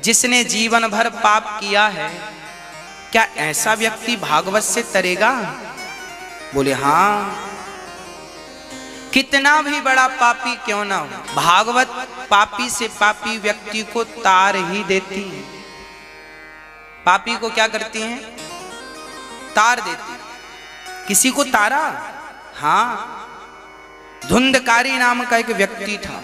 जिसने जीवन भर पाप किया है, क्या ऐसा व्यक्ति भागवत से तरेगा? बोले हाँ, कितना भी बड़ा पापी क्यों ना हो, भागवत पापी से पापी व्यक्ति को तार ही देती है। पापी को क्या करती हैं? तार देती। किसी को तारा? हाँ, धुंधकारी नाम का एक व्यक्ति था।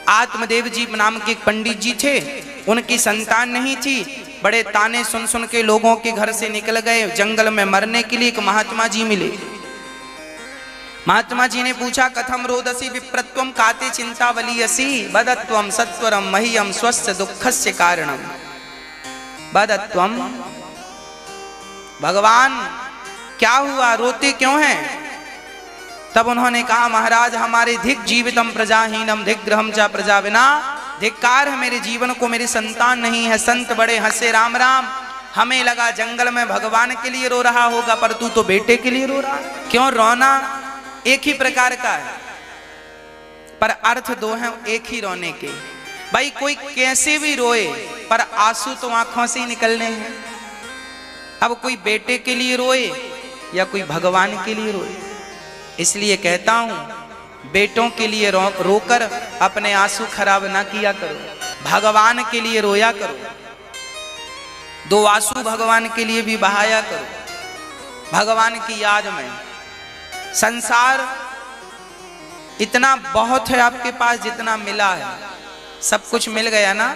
आत्मदेव जी नाम के एक पंडित जी थे, उनकी संतान नहीं थी। बड़े ताने सुन सुन के लोगों के घर से निकल गए, जंगल में मरने के लिए एक महात्मा जी मिले। महात्मा जी ने पूछा कथम रोदसी विप्रत्वम काते चिंतावलीयसी बदत्वम सत्वरम मह्यम स्वस्य दुःखस्य कारणम। बदत्वम, भगवान क्या हुआ, रोते क्यों हैं? तब उन्होंने कहा महाराज हमारे धिक जीवितम प्रजाहीनम धिक ग्रहम चा प्रजा विना। धिक्कार है मेरे जीवन को, मेरी संतान नहीं है। संत बड़े हंसे राम राम। हमें लगा जंगल में भगवान के लिए रो रहा होगा, पर तू तो बेटे के लिए रो रहा है। क्यों? रोना एक ही प्रकार का है पर अर्थ दो हैं एक ही रोने के। भाई कोई कैसे भी रोए पर आंसू तो आंखों से ही निकलने हैं। अब कोई बेटे के लिए रोए या कोई भगवान के लिए रोए। इसलिए कहता हूं बेटों के लिए रोकर अपने आंसू खराब ना किया करो, भगवान के लिए रोया करो। दो आंसू भगवान के लिए भी बहाया करो, भगवान की याद में। संसार इतना बहुत है आपके पास जितना मिला है, सब कुछ मिल गया ना।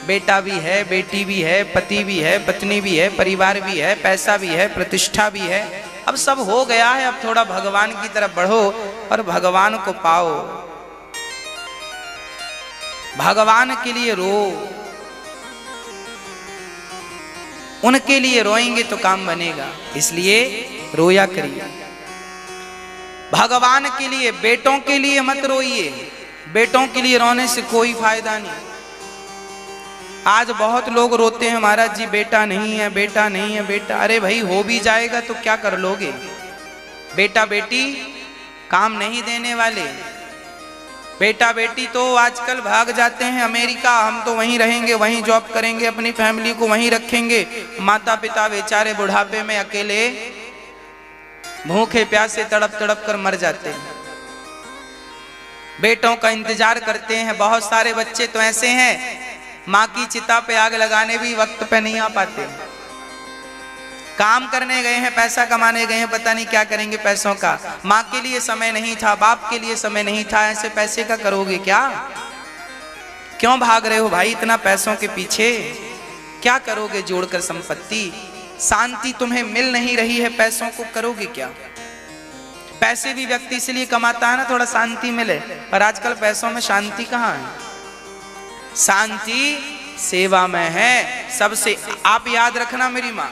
बेटा भी है, बेटी भी है, पति भी है, पत्नी भी है, परिवार भी है, पैसा भी है, प्रतिष्ठा भी है, अब सब हो गया है, अब थोड़ा भगवान की तरफ बढ़ो और भगवान को पाओ, भगवान के लिए रो, उनके लिए रोएंगे तो काम बनेगा, इसलिए रोया करिए। भगवान के लिए, बेटों के लिए मत रोइए, बेटों के लिए रोने से कोई फायदा नहीं। आज बहुत लोग रोते हैं, महाराज जी बेटा नहीं है, बेटा नहीं है, बेटा, अरे भाई हो भी जाएगा तो क्या कर लोगे? बेटा बेटी काम नहीं देने वाले, बेटा बेटी तो आजकल भाग जाते हैं अमेरिका, हम तो वहीं रहेंगे, वहीं जॉब करेंगे, अपनी फैमिली को वहीं रखेंगे। माता पिता बेचारे बुढ़ापे में अकेले भूखे प्यासे तड़प तड़प कर मर जाते हैं, बेटों का इंतजार करते हैं। बहुत सारे बच्चे तो ऐसे हैं, माँ की चिता पे आग लगाने भी वक्त पे नहीं आ पाते, काम करने गए हैं, पैसा कमाने गए हैं, पता नहीं क्या करेंगे पैसों का, माँ के लिए समय नहीं था, बाप के लिए समय नहीं था, ऐसे पैसे का करोगे क्या? क्यों भाग रहे हो भाई इतना पैसों के पीछे? क्या करोगे जोड़कर संपत्ति? शांति तुम्हें मिल नहीं रही है, पैसों को करोगे क्या? पैसे भी व्यक्ति इसलिए कमाता है ना, थोड़ा शांति मिले, पर आजकल पैसों में शांति कहाँ है? शांति सेवा में है सबसे। आप याद रखना मेरी माँ,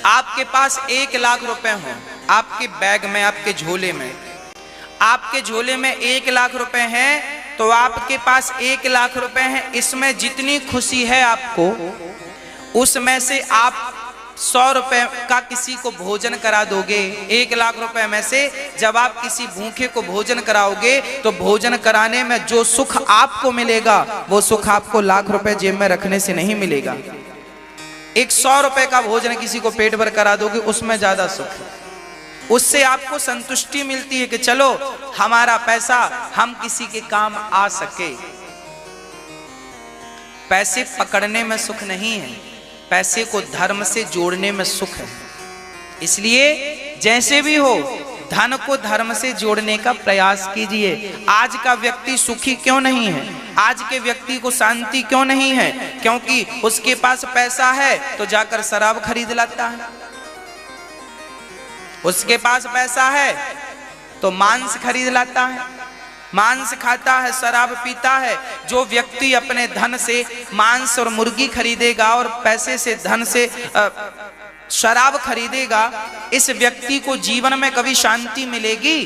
आपके पास 1 लाख रुपए हो, आपके बैग में, आपके झोले में, आपके झोले में 1 लाख रुपए हैं, तो आपके पास 1 लाख रुपए हैं, इसमें जितनी खुशी है आपको, उसमें से आप 100 रुपए का किसी को भोजन करा दोगे। 1 लाख रुपए में से जब आप किसी भूखे को भोजन कराओगे तो भोजन कराने में जो सुख आपको मिलेगा वो सुख आपको लाख रुपए जेब में रखने से नहीं मिलेगा। 100 रुपए का भोजन किसी को पेट भर करा दोगे, उसमें ज्यादा सुख है, उससे आपको संतुष्टि मिलती है कि चलो हमारा पैसा हम किसी के काम आ सके। पैसे पकड़ने में सुख नहीं है, पैसे को धर्म से जोड़ने में सुख है। इसलिए जैसे भी हो धन को धर्म से जोड़ने का प्रयास कीजिए। आज का व्यक्ति सुखी क्यों नहीं है? आज के व्यक्ति को शांति क्यों नहीं है? क्योंकि उसके पास पैसा है तो जाकर शराब खरीद लाता है, उसके पास पैसा है तो मांस खरीद लाता है, मांस खाता है, शराब पीता है। जो व्यक्ति अपने धन से मांस और मुर्गी खरीदेगा और पैसे से, धन से शराब खरीदेगा, इस व्यक्ति को जीवन में कभी शांति मिलेगी?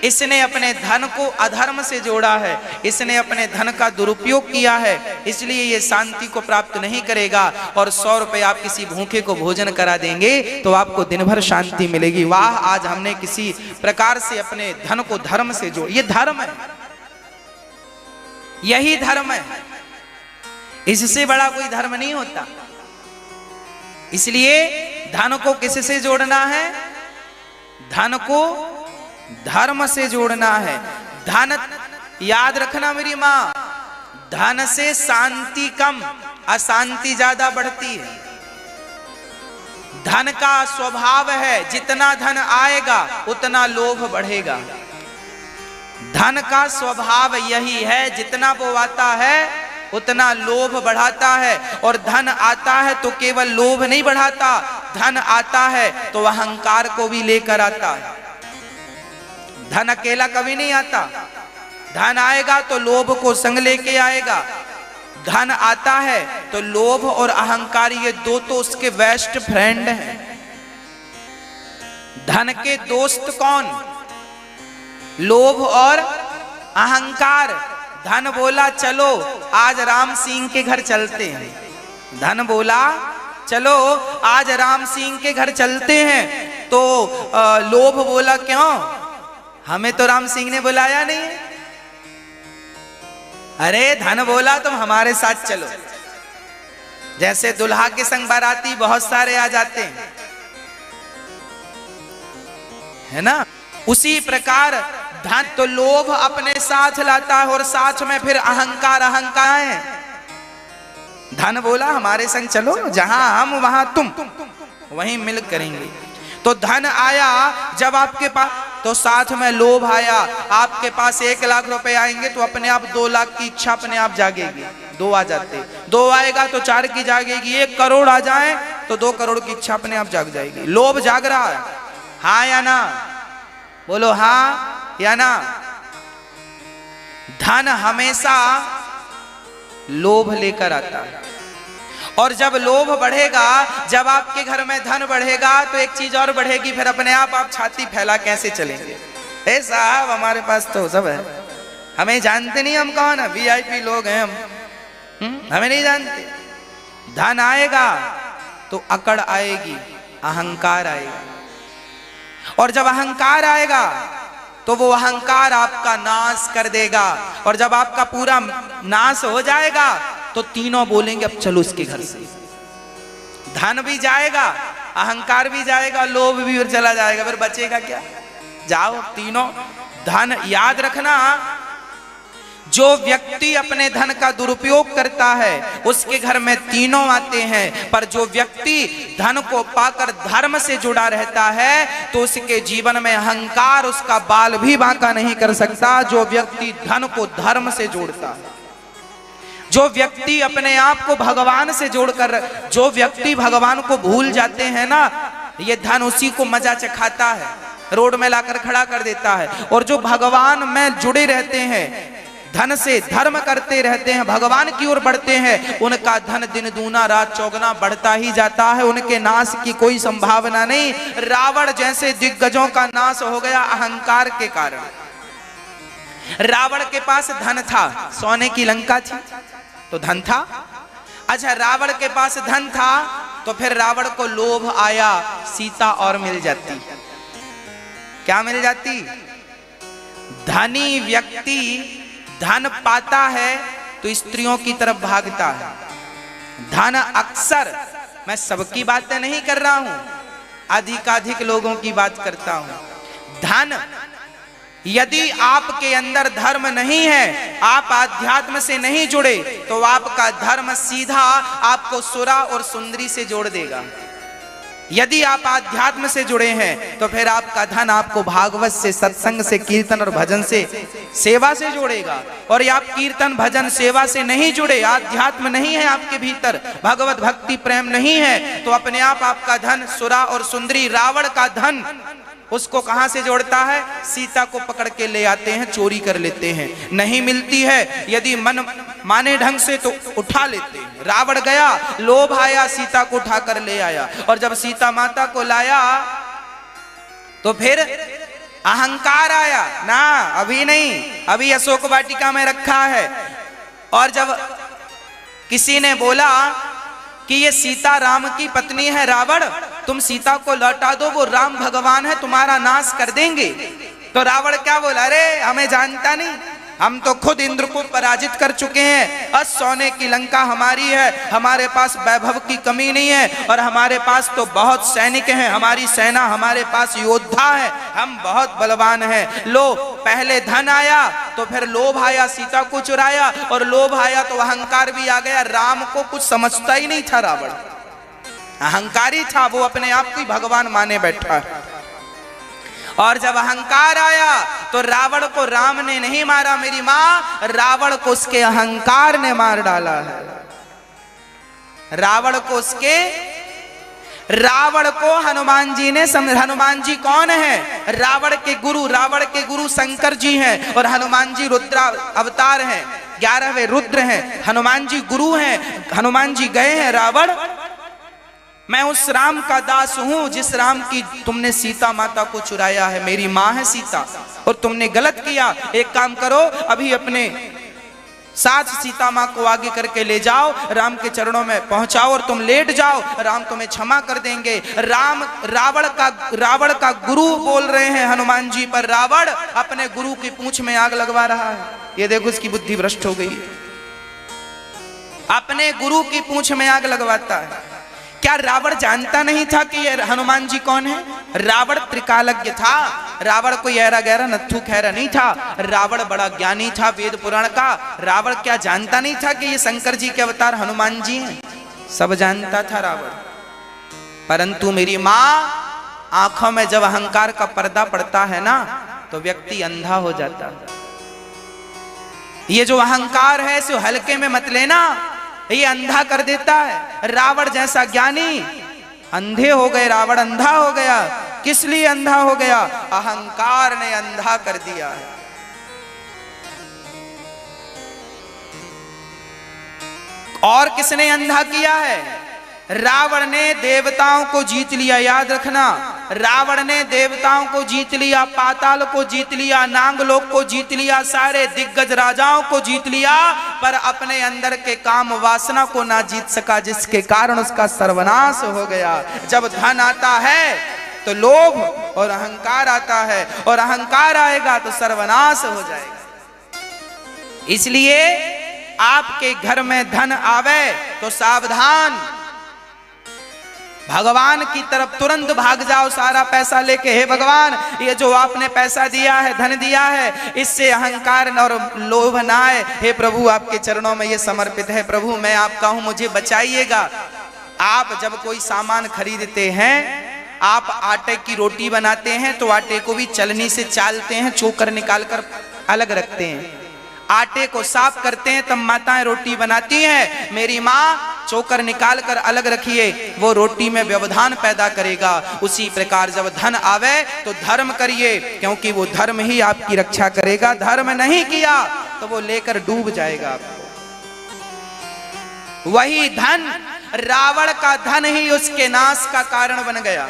इसने अपने धन को अधर्म से जोड़ा है, इसने अपने धन का दुरुपयोग किया है, इसलिए ये शांति को प्राप्त नहीं करेगा। और 100 रुपए आप किसी भूखे को भोजन करा देंगे तो आपको दिन भर शांति मिलेगी। वाह, आज हमने किसी प्रकार से अपने धन को धर्म से जोड़, ये धर्म है, यही धर्म है, इससे बड़ा कोई धर्म नहीं होता। इसलिए धन को किससे जोड़ना है? धन को धर्म से जोड़ना है। धन, याद रखना मेरी माँ, धन से शांति कम, अशांति ज्यादा बढ़ती है। धन का स्वभाव है, जितना धन आएगा उतना लोभ बढ़ेगा। धन का स्वभाव यही है, जितना वो आता है उतना लोभ बढ़ाता है। और धन आता है तो केवल लोभ नहीं बढ़ाता, धन आता है तो अहंकार को भी लेकर आता है। धन अकेला कभी नहीं आता, धन आएगा तो लोभ को संग लेके आएगा। धन आता है तो लोभ और अहंकार, ये दो तो उसके बेस्ट फ्रेंड हैं। धन के दोस्त कौन? लोभ और अहंकार। धन बोला चलो आज राम सिंह के घर चलते हैं, धन बोला चलो आज राम सिंह के घर चलते हैं, तो लोभ बोला क्यों, हमें तो राम सिंह ने बुलाया नहीं। अरे धन बोला तुम हमारे साथ चलो। जैसे दुल्हा के संग बाराती बहुत सारे आ जाते हैं, है ना, उसी प्रकार धन तो लोभ अपने साथ लाता है और साथ में फिर अहंकार, अहंकार है। धन बोला हमारे संग चलो, जहां हम वहां तुम, वहीं मिल करेंगे। तो धन आया जब आपके पास, तो साथ में लोभ आया। आपके पास 1 लाख रुपए आएंगे तो अपने आप 2 लाख की इच्छा अपने आप जागेगी। 2 आ जाते, 2 आएगा तो 4 की जागेगी, 1 करोड़ आ जाए तो 2 करोड़ की इच्छा अपने आप जाग जाएगी। लोभ जाग रहा है, हाँ या ना? बोलो हाँ या ना? धन हमेशा लोभ लेकर आता है, और जब लोभ बढ़ेगा, जब आपके घर में धन बढ़ेगा तो एक चीज और बढ़ेगी, फिर अपने आप छाती फैला कैसे चलेंगे? ए साहब हमारे पास तो सब है, हमें जानते नहीं हम कौन है, वीआईपी लोग हैं हम, हमें नहीं जानते। धन आएगा तो अकड़ आएगी, अहंकार आएगा, और जब अहंकार आएगा तो वो अहंकार आपका नाश कर देगा, और जब आपका पूरा नाश हो जाएगा तो तीनों बोलेंगे अब चलो इसके घर से। धन भी जाएगा, अहंकार भी जाएगा, लोभ भी फिर चला जाएगा, फिर बचेगा क्या? जाओ तीनों। धन याद रखना, जो व्यक्ति अपने धन का दुरुपयोग करता है उसके घर में तीनों आते हैं, पर जो व्यक्ति धन को पाकर धर्म से जुड़ा रहता है तो उसके जीवन में अहंकार उसका बाल भी बांका नहीं कर सकता। जो व्यक्ति धन को धर्म से जोड़ता है, जो व्यक्ति अपने आप को भगवान से जोड़कर, जो व्यक्ति भगवान को भूल जाते हैं ना, ये धन उसी को मजा चखाता है, रोड में लाकर खड़ा कर देता है। और जो भगवान में जुड़े रहते हैं, धन से धर्म करते रहते हैं, भगवान की ओर बढ़ते हैं, उनका धन दिन दूना रात चौगुना बढ़ता ही जाता है, उनके नाश की कोई संभावना नहीं। रावण जैसे दिग्गजों का नाश हो गया अहंकार के कारण। रावण के पास धन था, सोने की लंका थी तो धन था। अच्छा, रावण के पास धन था तो फिर रावण को लोभ आया, सीता और मिल जाती। क्या मिल जाती? धनी व्यक्ति धन पाता है तो स्त्रियों की तरफ भागता है। धन अक्सर, मैं सबकी बातें नहीं कर रहा हूं, अधिकाधिक लोगों की बात करता हूं। धन, यदि आपके अंदर धर्म नहीं है, आप आध्यात्म से नहीं जुड़े, तो आपका धर्म सीधा आपको सुरा और सुंदरी से जोड़ देगा। यदि आप आध्यात्म से जुड़े हैं तो फिर आपका धन आपको भागवत से, सत्संग से, कीर्तन और भजन से, सेवा से जोड़ेगा। और ये आप कीर्तन भजन सेवा से नहीं जुड़े, आध्यात्म नहीं है आपके भीतर, भगवत भक्ति प्रेम नहीं है, तो अपने आप आपका धन सुरा और सुंदरी, रावण का धन, उसको कहां से जोड़ता है? सीता को पकड़ के ले आते हैं, चोरी कर लेते हैं। नहीं मिलती है, यदि मन माने ढंग से तो उठा लेते हैं। रावण गया, लोभ आया, सीता को उठाकर ले आया, और जब सीता माता को लाया तो फिर अहंकार आया ना, अभी नहीं, अभी अशोक वाटिका में रखा है। और जब किसी ने बोला कि ये सीता राम की पत्नी है, रावण तुम सीता को लौटा दो, वो राम भगवान है, तुम्हारा नाश कर देंगे, तो रावण क्या बोला? अरे हमें जानता नहीं, हम तो खुद इंद्र को पराजित कर चुके हैं, और सोने की लंका हमारी है, हमारे पास वैभव की कमी नहीं है, और हमारे पास तो बहुत सैनिक हैं, हमारी सेना, हमारे पास योद्धा है, हम बहुत बलवान हैं। लो, पहले धन आया तो फिर लोभ आया, सीता को चुराया, और लोभ आया तो अहंकार भी आ गया। राम को कुछ समझता ही नहीं था, रावण अहंकारी था, वो अपने आप को भगवान माने बैठा। और जब अहंकार आया तो रावण को राम ने नहीं मारा मेरी माँ, रावण को उसके अहंकार ने मार डाला है। रावण को उसके, रावण को हनुमान जी ने हनुमान जी कौन है? रावण के गुरु, रावण के गुरु शंकर जी हैं, और हनुमान जी रुद्र अवतार हैं, 11वें रुद्र हैं, हनुमान जी गुरु हैं। हनुमान जी गए हैं, रावण मैं उस राम का दास हूं जिस राम की तुमने सीता माता को चुराया है, मेरी माँ है सीता, और तुमने गलत किया। एक काम करो, अभी अपने साथ सीता माँ को आगे करके ले जाओ, राम के चरणों में पहुंचाओ और तुम लेट जाओ, राम तुम्हें क्षमा कर देंगे। रावण का गुरु बोल रहे हैं हनुमान जी पर, रावण अपने गुरु की पूंछ में आग लगवा रहा है। ये देखो उसकी बुद्धि भ्रष्ट हो गई, अपने गुरु की पूंछ में आग लगवाता है। क्या रावण जानता नहीं था कि ये हनुमान जी कौन है? रावण त्रिकालज्ञ था, रावण कोई ऐरा गहरा नत्थु खैरा नहीं था, रावण बड़ा ज्ञानी था वेद पुराण का। रावण क्या जानता नहीं था कि ये शंकर जी के अवतार हनुमान जी हैं? सब जानता था रावण, परंतु मेरी माँ, आंखों में जब अहंकार का पर्दा पड़ता है ना तो व्यक्ति अंधा हो जाता है। ये जो अहंकार है इसे हल्के में मत लेना, ये अंधा कर देता है। रावण जैसा ज्ञानी अंधे हो गए, रावण अंधा हो गया। किस लिए अंधा हो गया? अहंकार ने अंधा कर दिया है। और किसने अंधा किया है? रावण ने देवताओं को जीत लिया। याद रखना, रावण ने देवताओं को जीत लिया, पाताल को जीत लिया, नागलोक को जीत लिया, सारे दिग्गज राजाओं को जीत लिया, पर अपने अंदर के काम वासना को ना जीत सका, जिसके कारण उसका सर्वनाश हो गया। जब धन आता है तो लोभ और अहंकार आता है, और अहंकार आएगा तो सर्वनाश हो जाएगा। इसलिए आपके घर में धन आवे तो सावधान, भगवान की तरफ तुरंत भाग जाओ सारा पैसा लेके। हे भगवान, ये जो आपने पैसा दिया है, धन दिया है, इससे अहंकार और लोभ ना आए। हे प्रभु, आपके चरणों में ये समर्पित है। प्रभु, मैं आपका हूं, मुझे बचाइएगा। आप जब कोई सामान खरीदते हैं, आप आटे की रोटी बनाते हैं तो आटे को भी चलनी से चालते हैं, चोकर निकालकर अलग रखते हैं। आटे को साफ करते हैं तब माताएं रोटी बनाती हैं। मेरी माँ चोकर निकाल कर अलग रखिए, वो रोटी में व्यवधान पैदा करेगा। उसी प्रकार जब धन आवे तो धर्म करिए, क्योंकि वो धर्म ही आपकी रक्षा करेगा। धर्म नहीं किया तो वो लेकर डूब जाएगा आपको। वही धन, रावण का धन ही उसके नाश का कारण बन गया।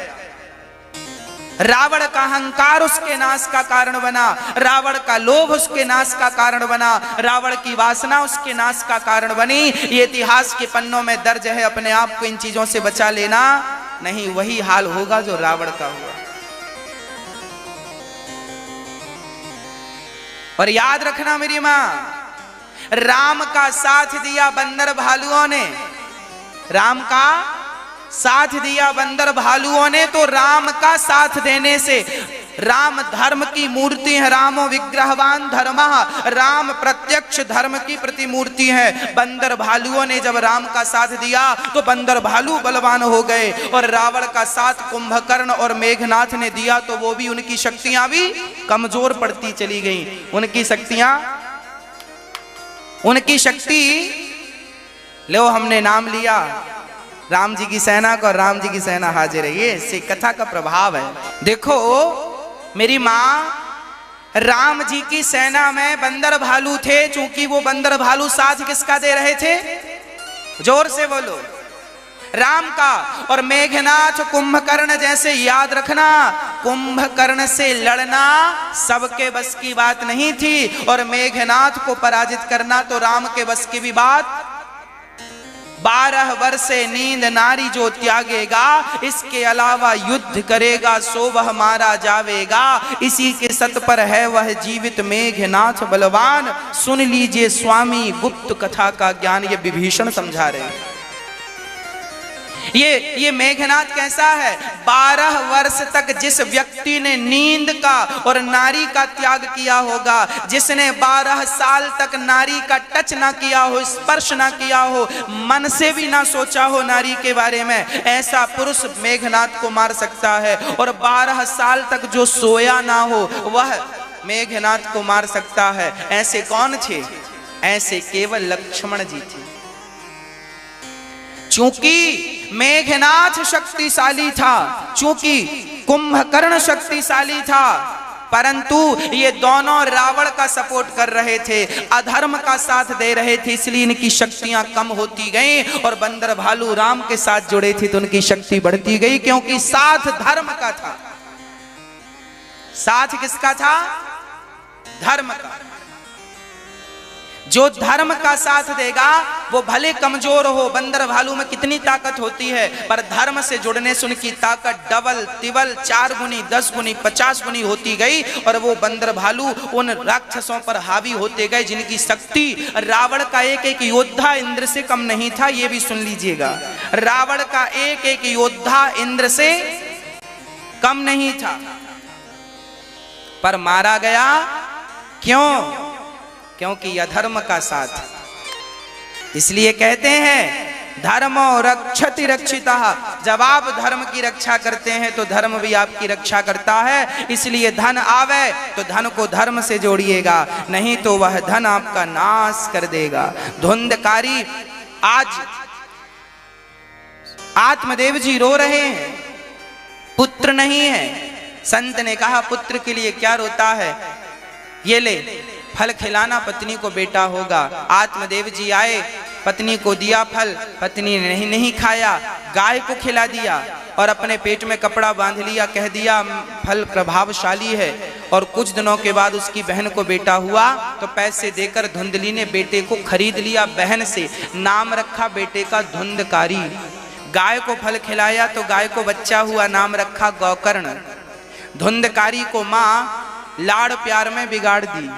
रावण का अहंकार उसके नाश का कारण बना, रावण का लोभ उसके नाश का कारण बना, रावण की वासना उसके नाश का कारण बनी। ये इतिहास के पन्नों में दर्ज है। अपने आप को इन चीजों से बचा लेना, नहीं वही हाल होगा जो रावण का हुआ। और याद रखना मेरी मां, राम का साथ दिया बंदर भालुओं ने, राम का साथ दिया बंदर भालुओं ने, तो राम का साथ देने से, राम धर्म की मूर्ति है, रामो विग्रहवान धर्मः, राम प्रत्यक्ष धर्म की प्रतिमूर्ति है। बंदर भालुओं ने जब राम का साथ दिया तो बंदर भालू बलवान हो गए, और रावण का साथ कुंभकर्ण और मेघनाथ ने दिया तो वो भी, उनकी शक्तियां भी कमजोर पड़ती चली गईं। उनकी शक्ति लो, हमने नाम लिया राम जी की सेना को, और राम जी की सेना हाजिर है। ये इससे कथा का प्रभाव है। देखो मेरी माँ, राम जी की सेना में बंदर भालू थे, चूंकि वो बंदर भालू साथ किसका दे रहे थे? जोर से बोलो, राम का। और मेघनाथ कुंभकर्ण जैसे, याद रखना, कुंभकर्ण से लड़ना सबके बस की बात नहीं थी, और मेघनाथ को पराजित करना तो राम के बस की भी बात। 12 वर्ष नींद नारी जो त्यागेगा, इसके अलावा युद्ध करेगा सो वह मारा जावेगा। इसी के सत पर है वह जीवित मेघनाथ बलवान। सुन लीजिए स्वामी गुप्त कथा का ज्ञान, ये विभीषण समझा रहे हैं। ये मेघनाथ कैसा है? 12 वर्ष तक जिस व्यक्ति ने नींद का और नारी का त्याग किया होगा, जिसने 12 साल तक नारी का टच ना किया हो, स्पर्श ना किया हो, मन से भी ना सोचा हो नारी के बारे में, ऐसा पुरुष मेघनाथ को मार सकता है। और 12 साल तक जो सोया ना हो वह मेघनाथ को मार सकता है। ऐसे कौन थे? ऐसे केवल लक्ष्मण जी थे। चूंकि मेघनाथ शक्तिशाली था, चूंकि कुंभकर्ण शक्तिशाली था, परंतु ये दोनों रावण का सपोर्ट कर रहे थे, अधर्म का साथ दे रहे थे, इसलिए इनकी शक्तियां कम होती गईं। और बंदर भालू राम के साथ जुड़े थे तो उनकी शक्ति बढ़ती गई, क्योंकि साथ धर्म का था। साथ किसका था? धर्म का। जो धर्म का साथ देगा वो भले कमजोर हो, बंदर भालू में कितनी ताकत होती है, पर धर्म से जुड़ने से उनकी ताकत डबल तिबल 4 गुनी 10 गुनी 50 गुनी होती गई। और वो बंदर भालू उन राक्षसों पर हावी होते गए जिनकी शक्ति, रावण का एक एक योद्धा इंद्र से कम नहीं था। ये भी सुन लीजिएगा, रावण का एक एक योद्धा इंद्र से कम नहीं था, पर मारा गया। क्यों? क्योंकि अधर्म का साथ। इसलिए कहते हैं धर्मो रक्षति रक्षितः। जब आप धर्म की रक्षा करते हैं तो धर्म भी आपकी रक्षा करता है। इसलिए धन आवे तो धन को धर्म से जोड़िएगा, नहीं तो वह धन आपका नाश कर देगा। धुंधकारी आज आत्मदेव जी रो रहे हैं, पुत्र नहीं है। संत ने कहा पुत्र के लिए क्या रोता है, ये ले फल खिलाना, पत्नी को बेटा होगा। आत्मदेव जी आए, पत्नी को दिया फल, पत्नी ने नहीं खाया, गाय को खिला दिया और अपने पेट में कपड़ा बांध लिया, कह दिया फल प्रभावशाली है। और कुछ दिनों के बाद उसकी बहन को बेटा हुआ तो पैसे देकर धुंधली ने बेटे को खरीद लिया बहन से, नाम रखा बेटे का धुंधकारी। गाय को फल खिलाया तो गाय को बच्चा हुआ, नाम रखा गौकर्ण। धुंधकारी को माँ लाड़ प्यार में बिगाड़ दी।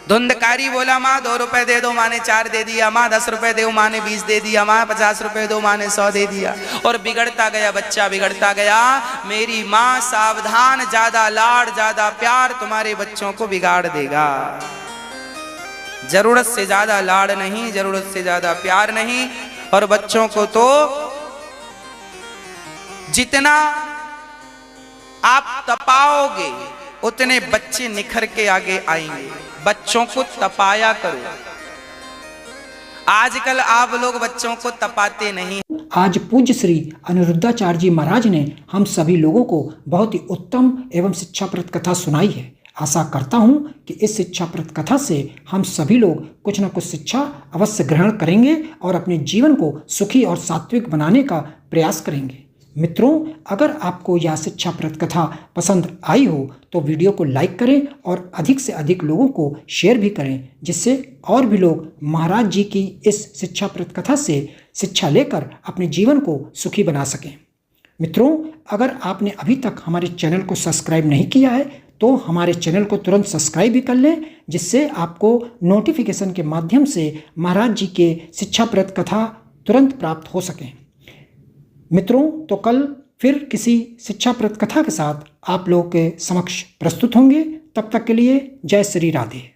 धुंधकारी बोला माँ 2 रुपए दे दो, माँ ने 4 दे दिया, माँ 10 रुपए दो, माँ ने 20 दे दिया, माँ 50 रुपए दो, माँ ने 100 दे दिया। और बिगड़ता गया बच्चा, बिगड़ता गया। मेरी माँ सावधान, ज्यादा लाड़ ज्यादा प्यार तुम्हारे बच्चों को बिगाड़ देगा। जरूरत से ज्यादा लाड़ नहीं, जरूरत से ज्यादा प्यार नहीं। और बच्चों को तो जितना आप तपाओगे उतने बच्चे निखर के आगे आएंगे। बच्चों को तपाया करो। आजकल आप लोग बच्चों को तपाते नहीं। आज पूज्य श्री अनिरुद्धाचार्य जी महाराज ने हम सभी लोगों को बहुत ही उत्तम एवं शिक्षाप्रद कथा सुनाई है। आशा करता हूं कि इस शिक्षाप्रद कथा से हम सभी लोग कुछ न कुछ शिक्षा अवश्य ग्रहण करेंगे और अपने जीवन को सुखी और सात्विक बनाने का प्रयास करेंगे। मित्रों, अगर आपको यह शिक्षाप्रद कथा पसंद आई हो तो वीडियो को लाइक करें और अधिक से अधिक लोगों को शेयर भी करें, जिससे और भी लोग महाराज जी की इस शिक्षाप्रद कथा से शिक्षा लेकर अपने जीवन को सुखी बना सकें। मित्रों, अगर आपने अभी तक हमारे चैनल को सब्सक्राइब नहीं किया है तो हमारे चैनल को तुरंत सब्सक्राइब भी कर लें, जिससे आपको नोटिफिकेशन के माध्यम से महाराज जी के शिक्षाप्रद कथा तुरंत प्राप्त हो सकें। मित्रों, तो कल फिर किसी शिक्षाप्रद कथा के साथ आप लोगों के समक्ष प्रस्तुत होंगे। तब तक के लिए जय श्री राधे।